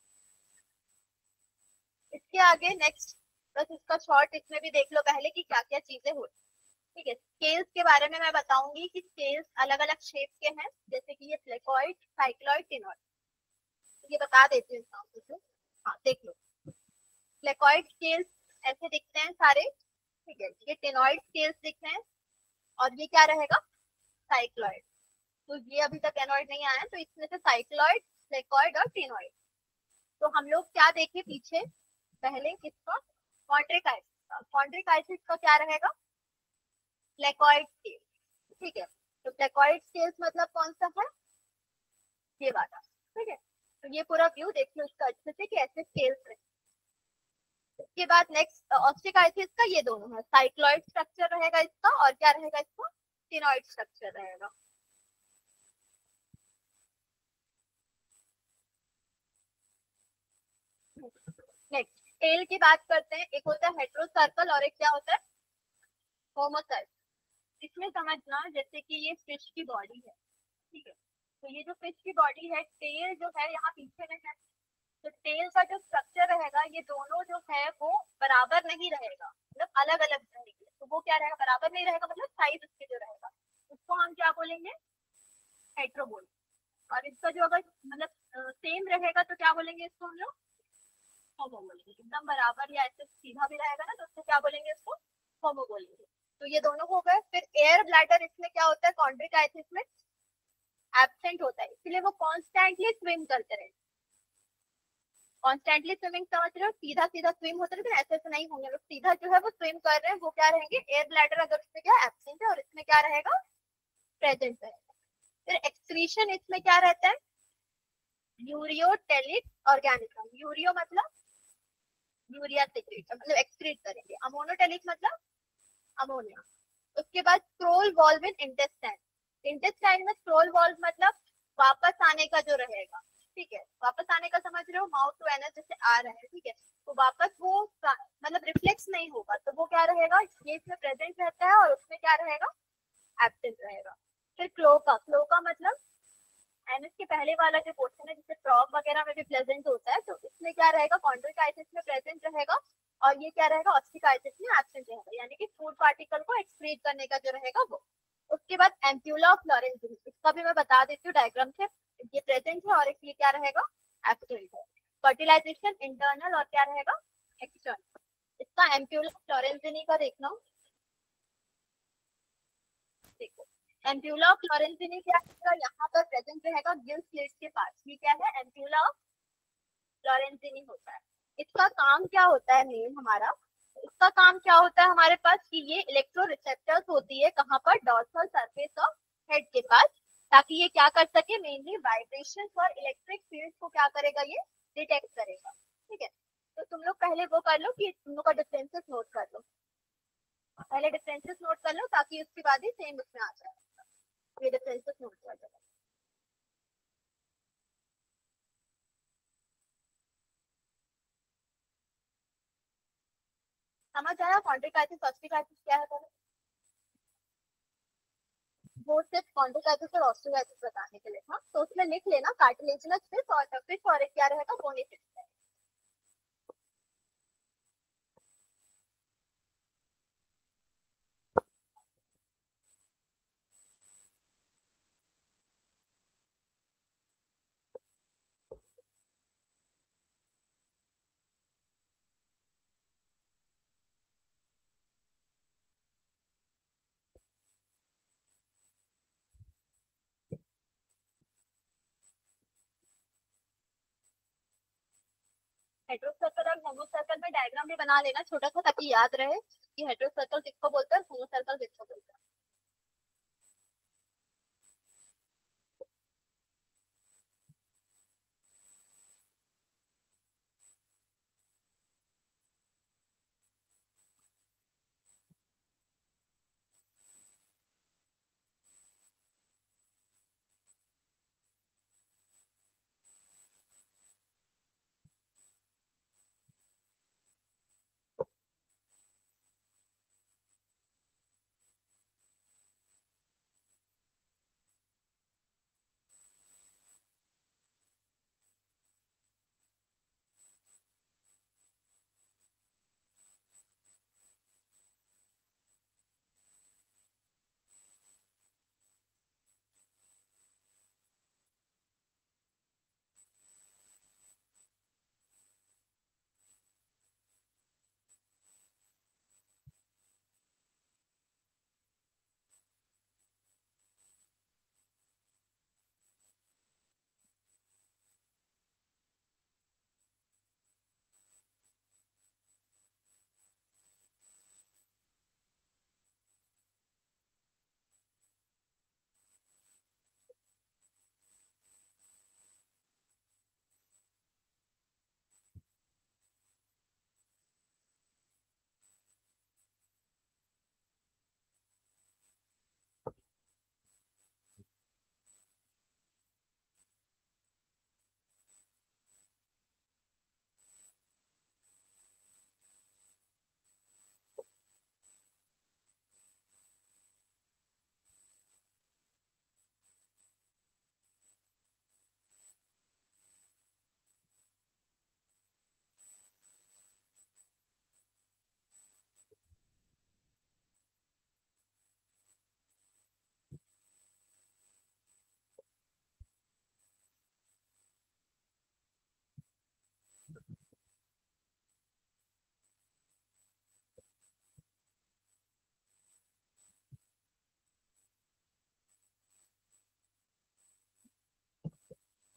Speaker 2: इसके आगे नेक्स्ट, बस इसका शॉर्ट इसमें भी देख लो पहले कि क्या क्या चीजें होती। ठीक है, स्केल्स के बारे में मैं बताऊंगी कि स्केल्स अलग अलग शेप के हैं, जैसे कि ये फ्लेकॉइड, साइक्लॉइड, टिनॉइड। ये बता देती हूँ एग्जाम्पल से। हाँ देख लो, फ्लेकॉइड स्केल्स ऐसे दिखते हैं सारे। ठीक है, ये टिनॉइड स्केल्स दिखते हैं। और ये क्या रहेगा, साइक्लॉइड। तो ये अभी तक एनॉइड नहीं आया, तो इसमें से साइक्लॉइड, फ्लेकॉइड और टिनॉइड। तो हम लोग क्या देखे पीछे, पहले किसका, कॉन्ट्रिकाइसिस का। कॉन्ट्रिकाइसिस का क्या रहेगा, फ्लेकॉइड स्केल। ठीक है, तो फ्लेकॉइड स्केल्स मतलब कौन सा है, ये वाला। ठीक है, तो ये पूरा व्यू देख लो इसका अच्छे से कि ऐसे स्केल्स रहे। इसके बाद नेक्स्ट ऑस्टिकाइसिस का ये दोनों है, साइक्लॉइड स्ट्रक्चर रहेगा इसका और क्या रहेगा इसका स्टेनॉइड स्ट्रक्चर रहेगा। नेक्स्ट टेल की बात करते हैं, एक होता है हेट्रोसर्कल और एक क्या होता है होमोसर्कल। इसमें समझना जैसे कि ये फिश की बॉडी है, ठीक है, तो ये जो फिश की बॉडी है टेल जो है यहाँ पीछे में है, तो टेल का जो स्ट्रक्चर रहेगा ये दोनों जो है वो बराबर नहीं रहेगा, मतलब अलग अलग रहेंगे, तो वो क्या रहेगा बराबर नहीं रहेगा, मतलब साइज उसके जो रहेगा उसको हम क्या बोलेंगे हेट्रो बोलेंगे। और इसका जो अगर मतलब सेम रहेगा तो क्या बोलेंगे इसको हम लोग होमो बोलेंगे, एकदम बराबर या ऐसे सीधा भी रहेगा ना तो उसको क्या बोलेंगे इसको होमो बोलेंगे। तो ये दोनों हो गए। फिर एयर ब्लैडर इसमें क्या होता है कॉन्ड्रिकाइसिस में एब्सेंट होता है, इसलिए वो कॉन्स्टेंटली स्विम करते रहे। कॉन्स्टेंटली स्विमिंग समझ रहे हो, सीधा सीधा स्विम होता है लेकिन ऐसे ऐसे नहीं होंगे, सीधा जो है वो स्विम कर रहे हैं, वो क्या रहेंगे एयर ब्लैडर अगर उसमें क्या एब्सेंट है और इसमें क्या रहेगा प्रेजेंट रहेगा। फिर एक्सक्रीशन इसमें क्या रहता है यूरियोटेलिक ऑर्गेनिज्म, यूरियो मतलब यूरिया सिक्रेट मतलब एक्सक्रीट करेंगे, अमोनोटेलिक मतलब अमोनिया। उसके बाद स्क्रोल वॉल्व इन इंटेस्टाइन, इंटेस्टाइन में स्क्रोल वॉल्व मतलब वापस आने का जो रहेगा, ठीक है, वापस आने का समझ रहे हो माउथ टू एनस जैसे आ रहा है, ठीक है, तो वापस वो मतलब रिफ्लेक्स नहीं होगा, तो वो क्या रहेगा ये इसमें प्रेजेंट रहता है और उसमें क्या रहेगा एब्सेंट रहेगा। फिर क्लोका, क्लोका मतलब एनस के पहले वाला जो पोर्शन है जिससे फ्रॉग वगैरह में भी प्रेजेंट होता है, तो इसमें क्या रहेगा कॉन्ड्रिकाइसिस में प्रेजेंट रहेगा और ये क्या रहेगा ऑस्टिकाइसिस में एब्सेंट रहेगा, यानी कि फूड पार्टिकल को एक्सक्रीट करने का जो रहेगा वो। उसके बाद एम्प्यूला ऑफ लॉरेंस, इसका भी मैं बता देती हूँ डायग्राम से, ये प्रेजेंट है और इसलिए क्या रहेगा एब्सेंट है। फर्टिलाइजेशन इंटरनल और क्या रहेगा एक्सटर्नल। इसका एम्प्यूला ऑफ लॉरेंस का देखना, देखो एम्प्यूला ऑफ लॉरेंजिनी क्या रहेगा यहाँ पर प्रेजेंट रहेगा गिल स्लिट के पास, ये क्या है एम्प्यूला ऑफ लॉरेंजिनी होता है। इसका काम क्या होता है मेन हमारा, इसका काम क्या होता है हमारे पास कि ये इलेक्ट्रो रिसेप्टर्स होती है कहाँ पर डॉर्सल सरफेस ऑफ हेड के पास, ताकि ये क्या कर सके मेनली वाइब्रेशन और इलेक्ट्रिक फील्ड को क्या करेगा ये डिटेक्ट करेगा, ठीक है। तो तुम लोग पहले वो कर लो कि तुम लोग का डिफरेंसेस नोट कर लो, पहले डिफरेंसेस नोट कर लो ताकि उसके बाद ही सेम उसमें आ जाए, ये डिफरेंसेस नोट कर लो। समझ आया कॉन्ट्रिकाइटिस ऑस्टिकाइटिस क्या है पहले, वो सिर्फ कॉन्ट्रिकाइटिस और ऑस्टिकाइटिस बताने के लिए, हाँ तो उसमें लिख लेना कार्टिलेजिनस फिश और एक क्या रहेगा बोनी फिश। हेट्रोसर्कल और होमोसर्कल में डायग्राम भी बना लेना छोटा सा ताकि याद रहे कि हेट्रोसर्कल किसको बोलते हैं होमोसर्कल किसको बोलते हैं।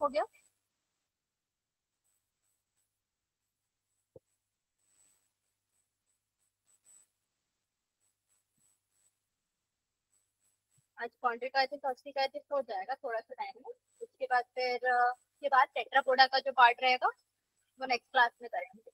Speaker 2: हो गया। आज कॉन्ट्रिक एसिड टॉक्सिक एसिड हो जाएगा थोड़ा सा टाइम में। उसके बाद फिर उसके बाद टेट्रापोडा का जो पार्ट रहेगा वो नेक्स्ट क्लास में करेंगे।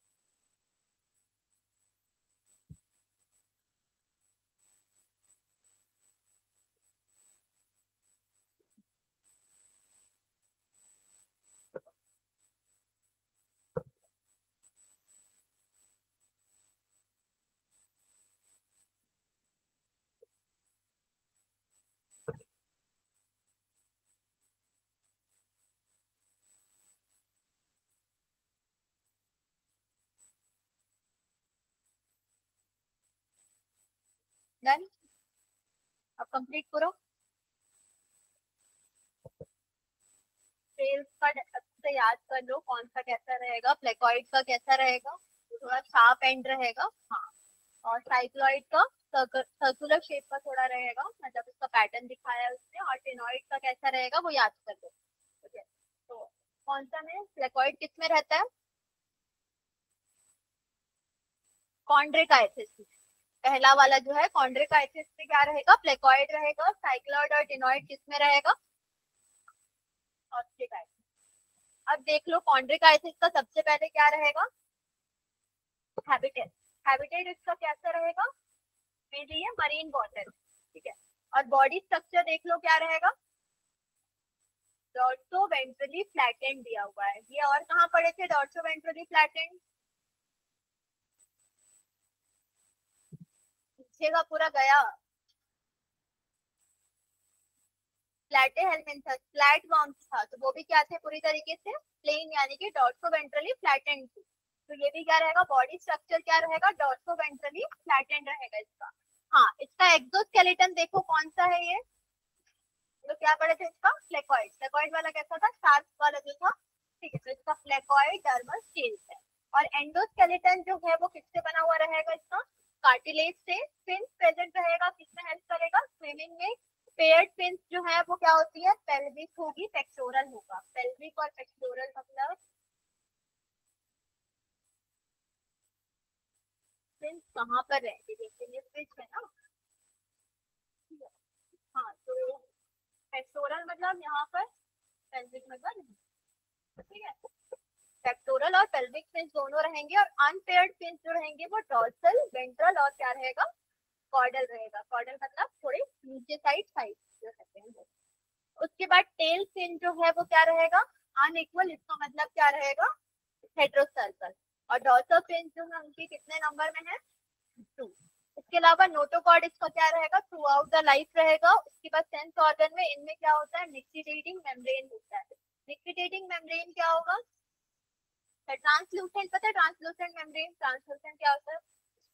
Speaker 2: डन। अब कंप्लीट करो। सेल्स का अच्छे से याद कर लो कौन सा कैसा रहेगा। प्लेकॉइड का कैसा रहेगा, वो थोड़ा शार्प एंड रहेगा। हाँ, और साइक्लॉइड का सर्कुलर शेप का थोड़ा रहेगा, मतलब उसका पैटर्न दिखाया है उसने। और टेनॉइड का कैसा रहेगा वो याद कर लो। ठीक है, तो कौन सा में प्लेकॉइड किस में रहता है? कॉन्ड्रिकाइसिस। पहला वाला जो है कॉन्ड्रिकाइसिस में क्या रहेगा? प्लेकॉइड रहेगा। साइक्लॉइड और टेनॉइड किस में रहेगा? ऑस्ट्रिकाइसिस। अब देख लो कॉन्ड्रिकाइसिस का सबसे पहले क्या रहेगा? हैबिटेट। हैबिटेट इसका कैसा रहेगा? मेनली ये मरीन वाटर। ठीक है, और बॉडी स्ट्रक्चर देख लो क्या रहेगा? डॉर्सो वेंट्रली फ्लैटेंड दिया हुआ है। ये और कहाँ पढ़े थे डॉर्सो वेंट्रली फ्लैटेंड? पीछे का पूरा गया। प्लेटेहेल्मिन्थस फ्लैट बाउंस था, तो वो भी क्या थे? पूरी तरीके से प्लेन, यानी कि डॉर्सो वेंट्रली फ्लैटेंड थी। तो ये भी क्या रहेगा? बॉडी स्ट्रक्चर क्या रहेगा? डॉर्सो वेंट्रली फ्लैटेंड रहेगा इसका। हाँ, इसका एक्सोस्केलेटन देखो कौन सा है ये? तो क्या पढ़े थे इसका? फ्लेकॉइड। फ्लेकॉइड वाला कैसा था? शार्प वाला जो था। ठीक है, तो इसका फ्लेकॉइड डर्मस स्केल्स है। और एंडोस्केलेटन जो है वो किससे बना हुआ रहेगा? इसका कार्टिलेज से। फिन प्रेजेंट रहेगा, किसमें हेल्प करेगा? स्विमिंग में। पेयर्ड फिन्स जो है वो क्या होती है? पेल्विक होगी, पेक्टोरल होगा। पेल्विक और पेक्टोरल मतलब फिन्स कहाँ पर रहेंगे? देखिए फिश है ना। हाँ, तो पेक्टोरल मतलब यहाँ पर, पेल्विक मतलब, ठीक है। पेक्टोरल और पेल्विक फिन्स दोनों रहेंगे। और अनपेयर्ड फिन्स जो रहेंगे वो डॉर्सल, वेंट्रल और क्या रहेगा? कॉर्डल रहेगा। कॉर्डल मतलब थोड़े नीचे साइड साइड जो कहते हैं। उसके बाद टेल फिन जो है वो क्या रहेगा? अनइक्वल। इसका मतलब क्या रहेगा? हेट्रोसर्कल। और डॉर्सल फिन जो है उनके कितने नंबर में है? 2। इसके अलावा नोटोकॉर्ड इसका क्या रहेगा? थ्रू आउट द लाइफ रहेगा। उसके बाद सेंस ऑर्गन में इनमें क्या होता है? निक्टिडेटिंग मेम्ब्रेन होता है। निक्टिडेटिंग मेम्ब्रेन क्या होगा? ट्रांसलूसेंट। पता है ट्रांसलूसेंट मेम्ब्रेन? ट्रांसलूसेंट क्या होता है?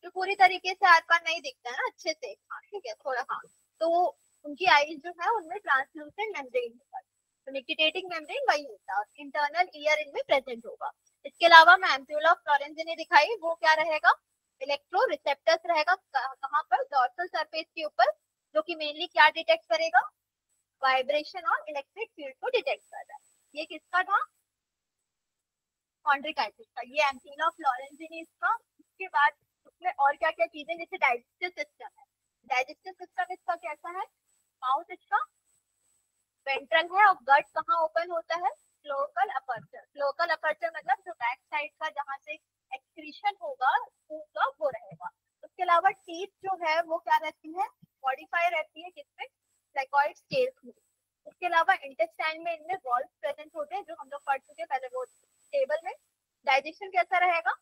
Speaker 2: जो पूरी तरीके से आर पार नहीं दिखता है ना अच्छे से। हाँ, ठीक है, थोड़ा। हाँ, तो उनकी आईज जो है उनमें ट्रांसलूसेंट मेम्ब्रेन होता है। तो निक्टिडेटिंग मेम्ब्रेन वही होता है। इंटरनल ईयर इनमें प्रेजेंट होगा। इसके अलावा मैं एम्प्यूला ऑफ फ्लोरेंस ने दिखाई, वो क्या रहेगा? इलेक्ट्रो रिसेप्टर्स रहेगा। कहाँ पर? डॉर्सल सरफेस के ऊपर, जो कि मेनली क्या डिटेक्ट करेगा? वाइब्रेशन और इलेक्ट्रिक फील्ड को डिटेक्ट कर रहा है। ये किसका था? कॉन्ड्रिकाइटिस का। ये एम्प्यूला ऑफ फ्लोरेंस का। उसके बाद उसमें और क्या क्या चीजें, जैसे डाइजेस्टिव सिस्टम है। डाइजेस्टिव सिस्टम इसका कैसा है? माउथ इसका वेंट्रल है। और गट कहाँ ओपन होता है? Cloacal aperture. क्लोकल अपर्चर मतलब जो बैक साइड का जहाँ से एक्सक्रीशन होगा फूड का, वो रहेगा। उसके अलावा टीथ जो है वो क्या रहती है? मॉडिफाई रहती है किसमें? प्लेकॉइड स्केल्स में। इसके अलावा इंटेस्टाइन में इनमें वॉल्व प्रेजेंट होते हैं, जो हम लोग पढ़ चुके पहले वो टेबल में। डाइजेशन कैसा रहेगा?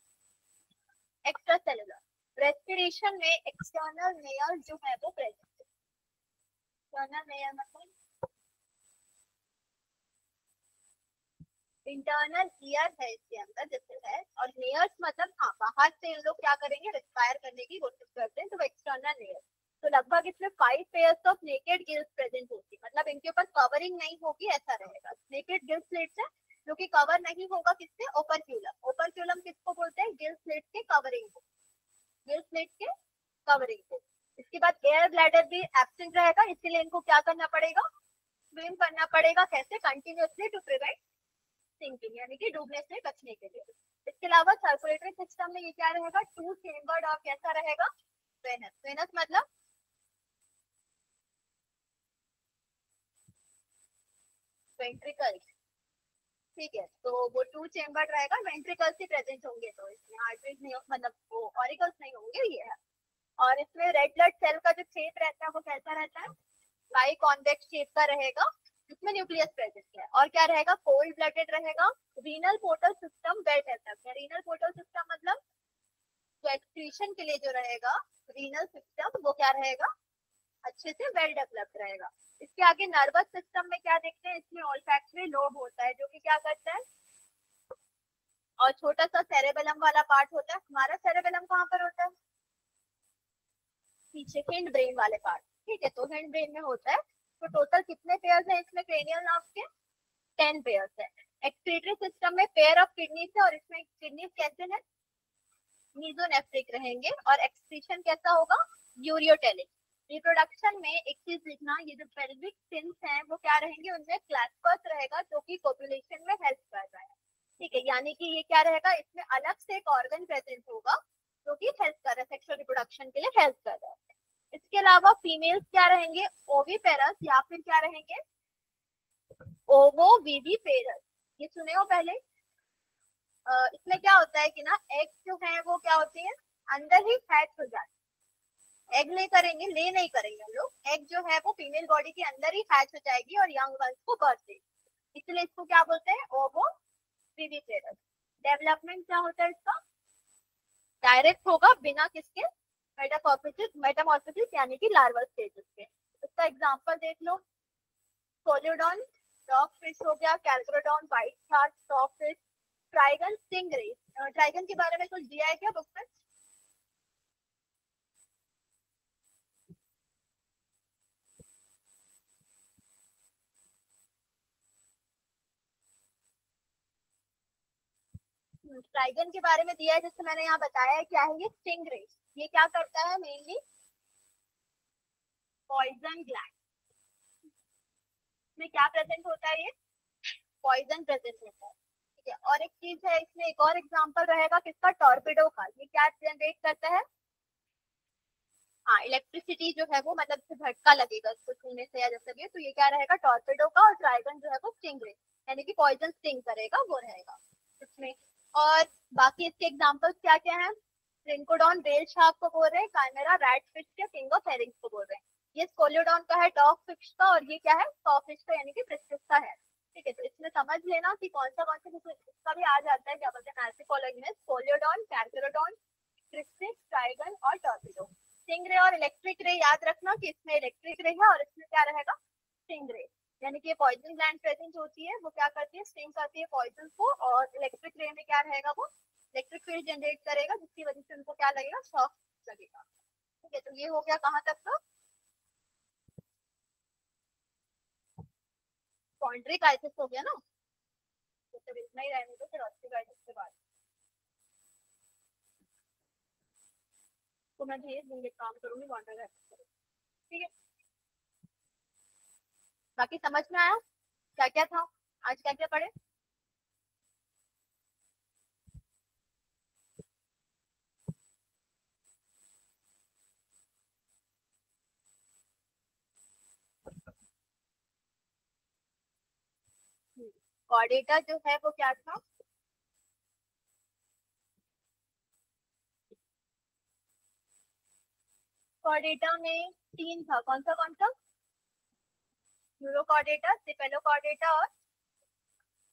Speaker 2: Extra cellular. रेस्पिरेशन में एक्सटर्नल लेयर जो है वो प्रेजेंट है। एक्सटर्नल लेयर मतलब इंटरनल ईयर है इसके अंदर जैसे है। और लेयर्स मतलब हाँ, बाहर से इन लोग क्या करेंगे? रिस्पायर करने की कोशिश करते हैं, तो वो एक्सटर्नल लेयर। तो लगभग इसमें 5 pairs of naked gills present होती है, मतलब इनके ऊपर कवरिंग नहीं होगी, ऐसा रहेगा। नेकेड गिल स्लिट्स है जो कि कवर नहीं होगा किससे? ओपरक्यूलम। ओपरक्यूलम किसको बोलते हैं? गिल स्लिट के कवरिंग को। गिल स्लिट के कवरिंग को। इसके बाद एयर ब्लैडर भी एब्सेंट रहेगा, इसके लिए इनको क्या करना पड़ेगा? स्विम करना पड़ेगा। कैसे? कंटिन्यूअसली टू प्रिवेंट सिंकिंग यानी कि डूबने से बचने के लिए। इसके अलावा सर्कुलेटरी सिस्टम में ये क्या रहेगा, टू चेम्बर्ड और कैसा रहेगा, वेनस। वेनस मतलब वेंट्रिकल, ठीक है। तो वो टू चेम्बर्ड रहेगा, वेंट्रिकल्स ही प्रेजेंट होंगे, तो इसमें आर्टरीज नहीं, मतलब वो ऑरिकल्स नहीं होंगे, ये है। और इसमें रेड ब्लड सेल का जो शेप रहता है वो कैसा रहता है, बाई कॉन्वेक्स शेप का रहेगा, जिसमें न्यूक्लियस प्रेजेंट है। और क्या रहेगा, कोल्ड ब्लडेड रहेगा। Renal portal system well developed है। रीनल पोर्टल सिस्टम मतलब जो एक्सक्रीशन के लिए जो रहेगा रीनल सिस्टम, वो क्या रहेगा, अच्छे से वेल डेवलप्ड रहेगा। इसके आगे नर्वस सिस्टम में क्या देखते हैं, इसमें ऑल्फैक्टरी लोब होता है, जो कि क्या करता है, और छोटा सा सेरेबेलम वाला पार्ट होता है। हमारा सेरेबेलम कहाँ पर होता है, पीछे हिंड ब्रेन वाले पार्ट, ठीक है। तो हिंड ब्रेन में होता है। तो टोटल कितने पेयर्स हैं इसमें क्रेनियल नर्व के, 10 पेयर्स है। एक्सक्रीटरी सिस्टम में पेयर ऑफ किडनीज है, और इसमें किडनीज कैसे हैं, मीजोनेफ्रिक रहेंगे। और एक्सक्रीशन कैसा होगा, यूरियोटेलिक। रिप्रोडक्शन में एक चीज लिखना, ये जो पेल्विक फिन्स हैं वो क्या रहेंगे, उनमें क्लैस्पर्स रहेगा, जो कि पॉपुलेशन में हेल्प कर रहा है, ठीक है। यानी कि ये क्या रहेगा, इसमें अलग से एक ऑर्गन प्रेजेंट होगा जो कि हेल्प कर रहा है, सेक्सुअल रिप्रोडक्शन के लिए हेल्प कर रहा है। इसके अलावा फीमेल्स क्या रहेंगे, ओविपेरस, या फिर क्या रहेंगे, ओवोविविपेरस। ये सुने हो पहले। इसमें क्या होता है कि ना, एग जो है वो क्या होती है, अंदर ही फैट हो जाती है। एग नहीं करेंगे, ले नहीं करेंगे हम लोग, एग जो है वो फीमेल बॉडी के अंदर ही फैट हो जाएगी और यंग वंस को बर्थ देगी, इसलिए इसको क्या बोलते हैं, ओवोविविपेरस। डेवलपमेंट क्या होता है इसका, डायरेक्ट होगा, बिना किसके, मेटामॉर्फोसिस यानी कि लार्वल स्टेजेस के। इसका एग्जांपल देख लो, कोलियोडॉन डॉग फिश हो गया, carcharodon white shark stock fish, trygon stingray. Trygon के बारे में कुछ दिया है क्या बुक में, ट्राइगन के बारे में दिया है, जैसे मैंने यहाँ बताया है, क्या है ये, स्टिंगरे। ये क्या करता है, मेनली पॉइजन ग्लैंड में क्या प्रेजेंट होता है, ये पॉइजन प्रेजेंट होता है, ठीक है। और एक चीज है इसमें, एक और एग्जांपल रहेगा किसका, टॉर्पिडो का। ये क्या जनरेट करता है, हाँ, इलेक्ट्रिसिटी जो है वो, मतलब इससे झटका लगेगा इसको छूने से या जैसे भी, तो ये क्या रहेगा, टॉर्पिडो का। और ड्रैगन जो है वो स्टिंगरे, यानी कि पॉइजन स्टिंग करेगा, वो रहेगा इसमें। और बाकी इसके एग्जांपल्स क्या क्या है, ट्रिंकोडॉन वेल शार्क को बोल रहे हैं, काइमेरा रैट फिश के, किंग ऑफ हेरिंग्स को बोल रहे हैं। ये स्कोलियोडॉन का है, डॉग फिश का, और ये क्या है, सॉ फिश का, यानी कि फिश का है, ठीक है। तो इसमें समझ लेना कि कौन सा इसका भी आ जाता है, क्या बोलते हैं, मैसिकोलॉजी में, स्कोलियोडॉन, कैल्केरोडॉन, ट्रिप्सिस, ट्राइगन और टॉर्पिडो। स्टिंग रे और इलेक्ट्रिक रे याद रखना कि इसमें इलेक्ट्रिक रे है और इसमें क्या रहेगा, स्टिंग रे। यानी कि पॉइजन ग्लैंड प्रेजेंट होती है, वो क्या करती है, स्टिंग करती है पॉइजन को। और इलेक्ट्रिक रे में क्या रहेगा, वो इलेक्ट्रिक फील्ड जनरेट करेगा, जिसकी वजह से उनको क्या लगेगा, शॉक लगेगा, ठीक है। तो ये हो गया कहाँ तक का, कॉन्ड्रिकाइटिस हो गया ना, तो फिर इतना ही रहने दो, फिर ऑस्टिकाइटिस के बाद तो मैं भेज दूंगी, काम करूंगी कॉन्ड्रिकाइटिस, ठीक है। बाकी समझ में आया क्या क्या था, आज क्या क्या पढ़े। कॉर्डेटा जो है वो क्या था, कॉर्डेटा में तीन था, कौन सा, यूरोकॉर्डेटा, सिफेलोकॉर्डेटा और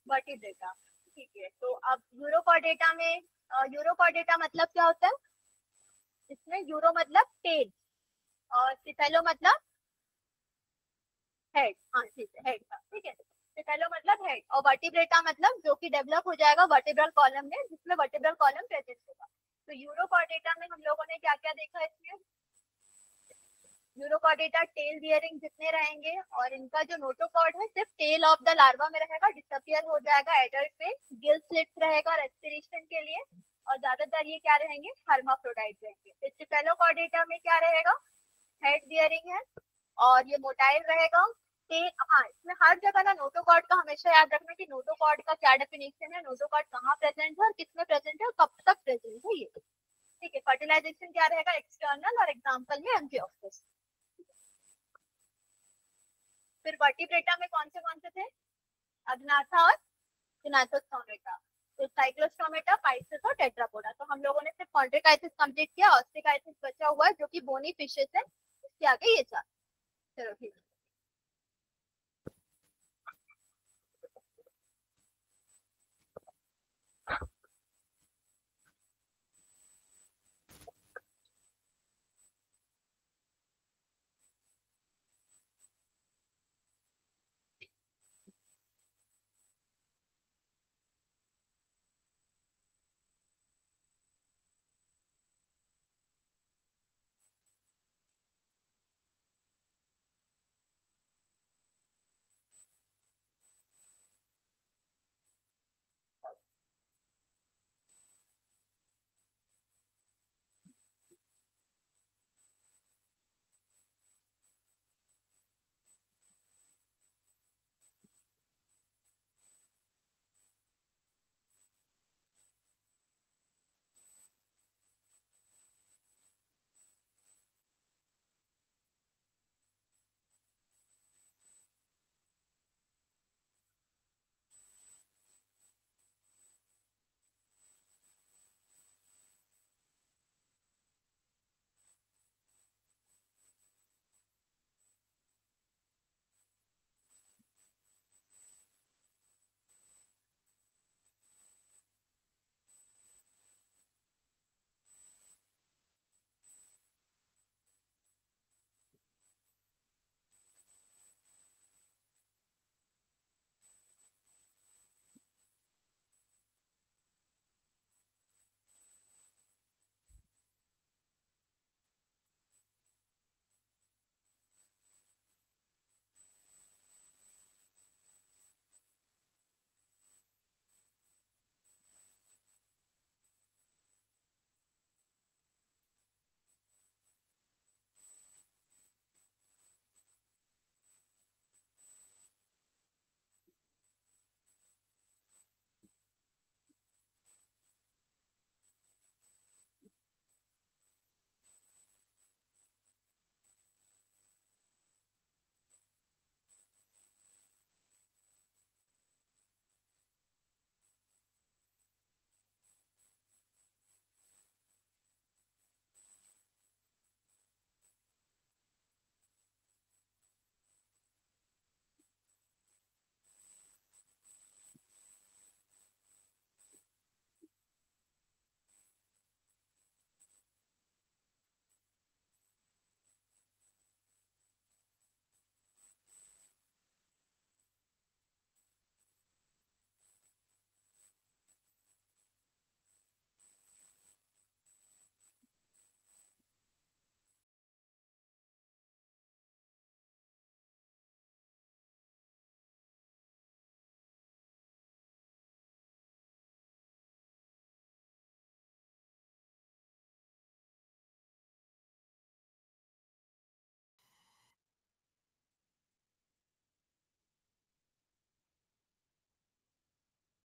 Speaker 2: वर्टिब्रेटा, ठीक है। तो अब यूरोकॉर्डेटा में, यूरोकॉर्डेटा मतलब क्या होता है, इसमें यूरो मतलब टेल, और सिफेलो मतलब हेड, हाँ ठीक है, हेड का, ठीक है। सिफेलो मतलब हेड, और वर्टिब्रेटा मतलब जो कि डेवलप हो जाएगा वर्टिब्रल कॉलम में, जिसमें वर्टिब्रल कॉलम प्रेजेंट होगा। तो यूरोकॉर्डेटा में हम लोगों ने क्या क्या देखा, इसमें यूरोकॉर्डेटा टेल बियरिंग जितने रहेंगे, और इनका जो नोटोकॉर्ड है सिर्फ टेल ऑफ द लार्वा में रहेगा, डिसअपियर हो जाएगा एडल्ट में। गिल स्लिट्स रहेगा रेस्पिरेशन के लिए, और ज्यादातर ये क्या रहेंगे, हर्माफ्रोडाइट रहेंगे। स्टिफेलोकॉर्डेटा में क्या रहेगा, हेड बियरिंग है, और ये मोटाइल रहेगा, हाँ, इसमें हर जगह ना नोटोकॉर्ड का हमेशा याद रखना कि नोटोकॉर्ड का क्या डेफिनेशन है, नोटोकॉर्ड कहाँ प्रेजेंट है और किसमें प्रेजेंट है और कब तक प्रेजेंट है, ये ठीक है। फर्टिलाइजेशन क्या रहेगा, एक्सटर्नल, और एग्जाम्पल में एम्फियोक्सिस। फिर वर्टिब्रेटा में कौन से थे, अग्नाथा और जिनाथोस्टोमेटा। तो साइक्लोस्टोमेटा, पाइसेस और टेट्रापोडा। तो हम लोगों ने सिर्फ कॉन्ड्रिकाइसिस कंप्लीट किया, ऑस्ट्रिकाइसिस बचा हुआ है जो कि बोनी फिशेस है, इसके आगे ये चार। चलो ठीक है।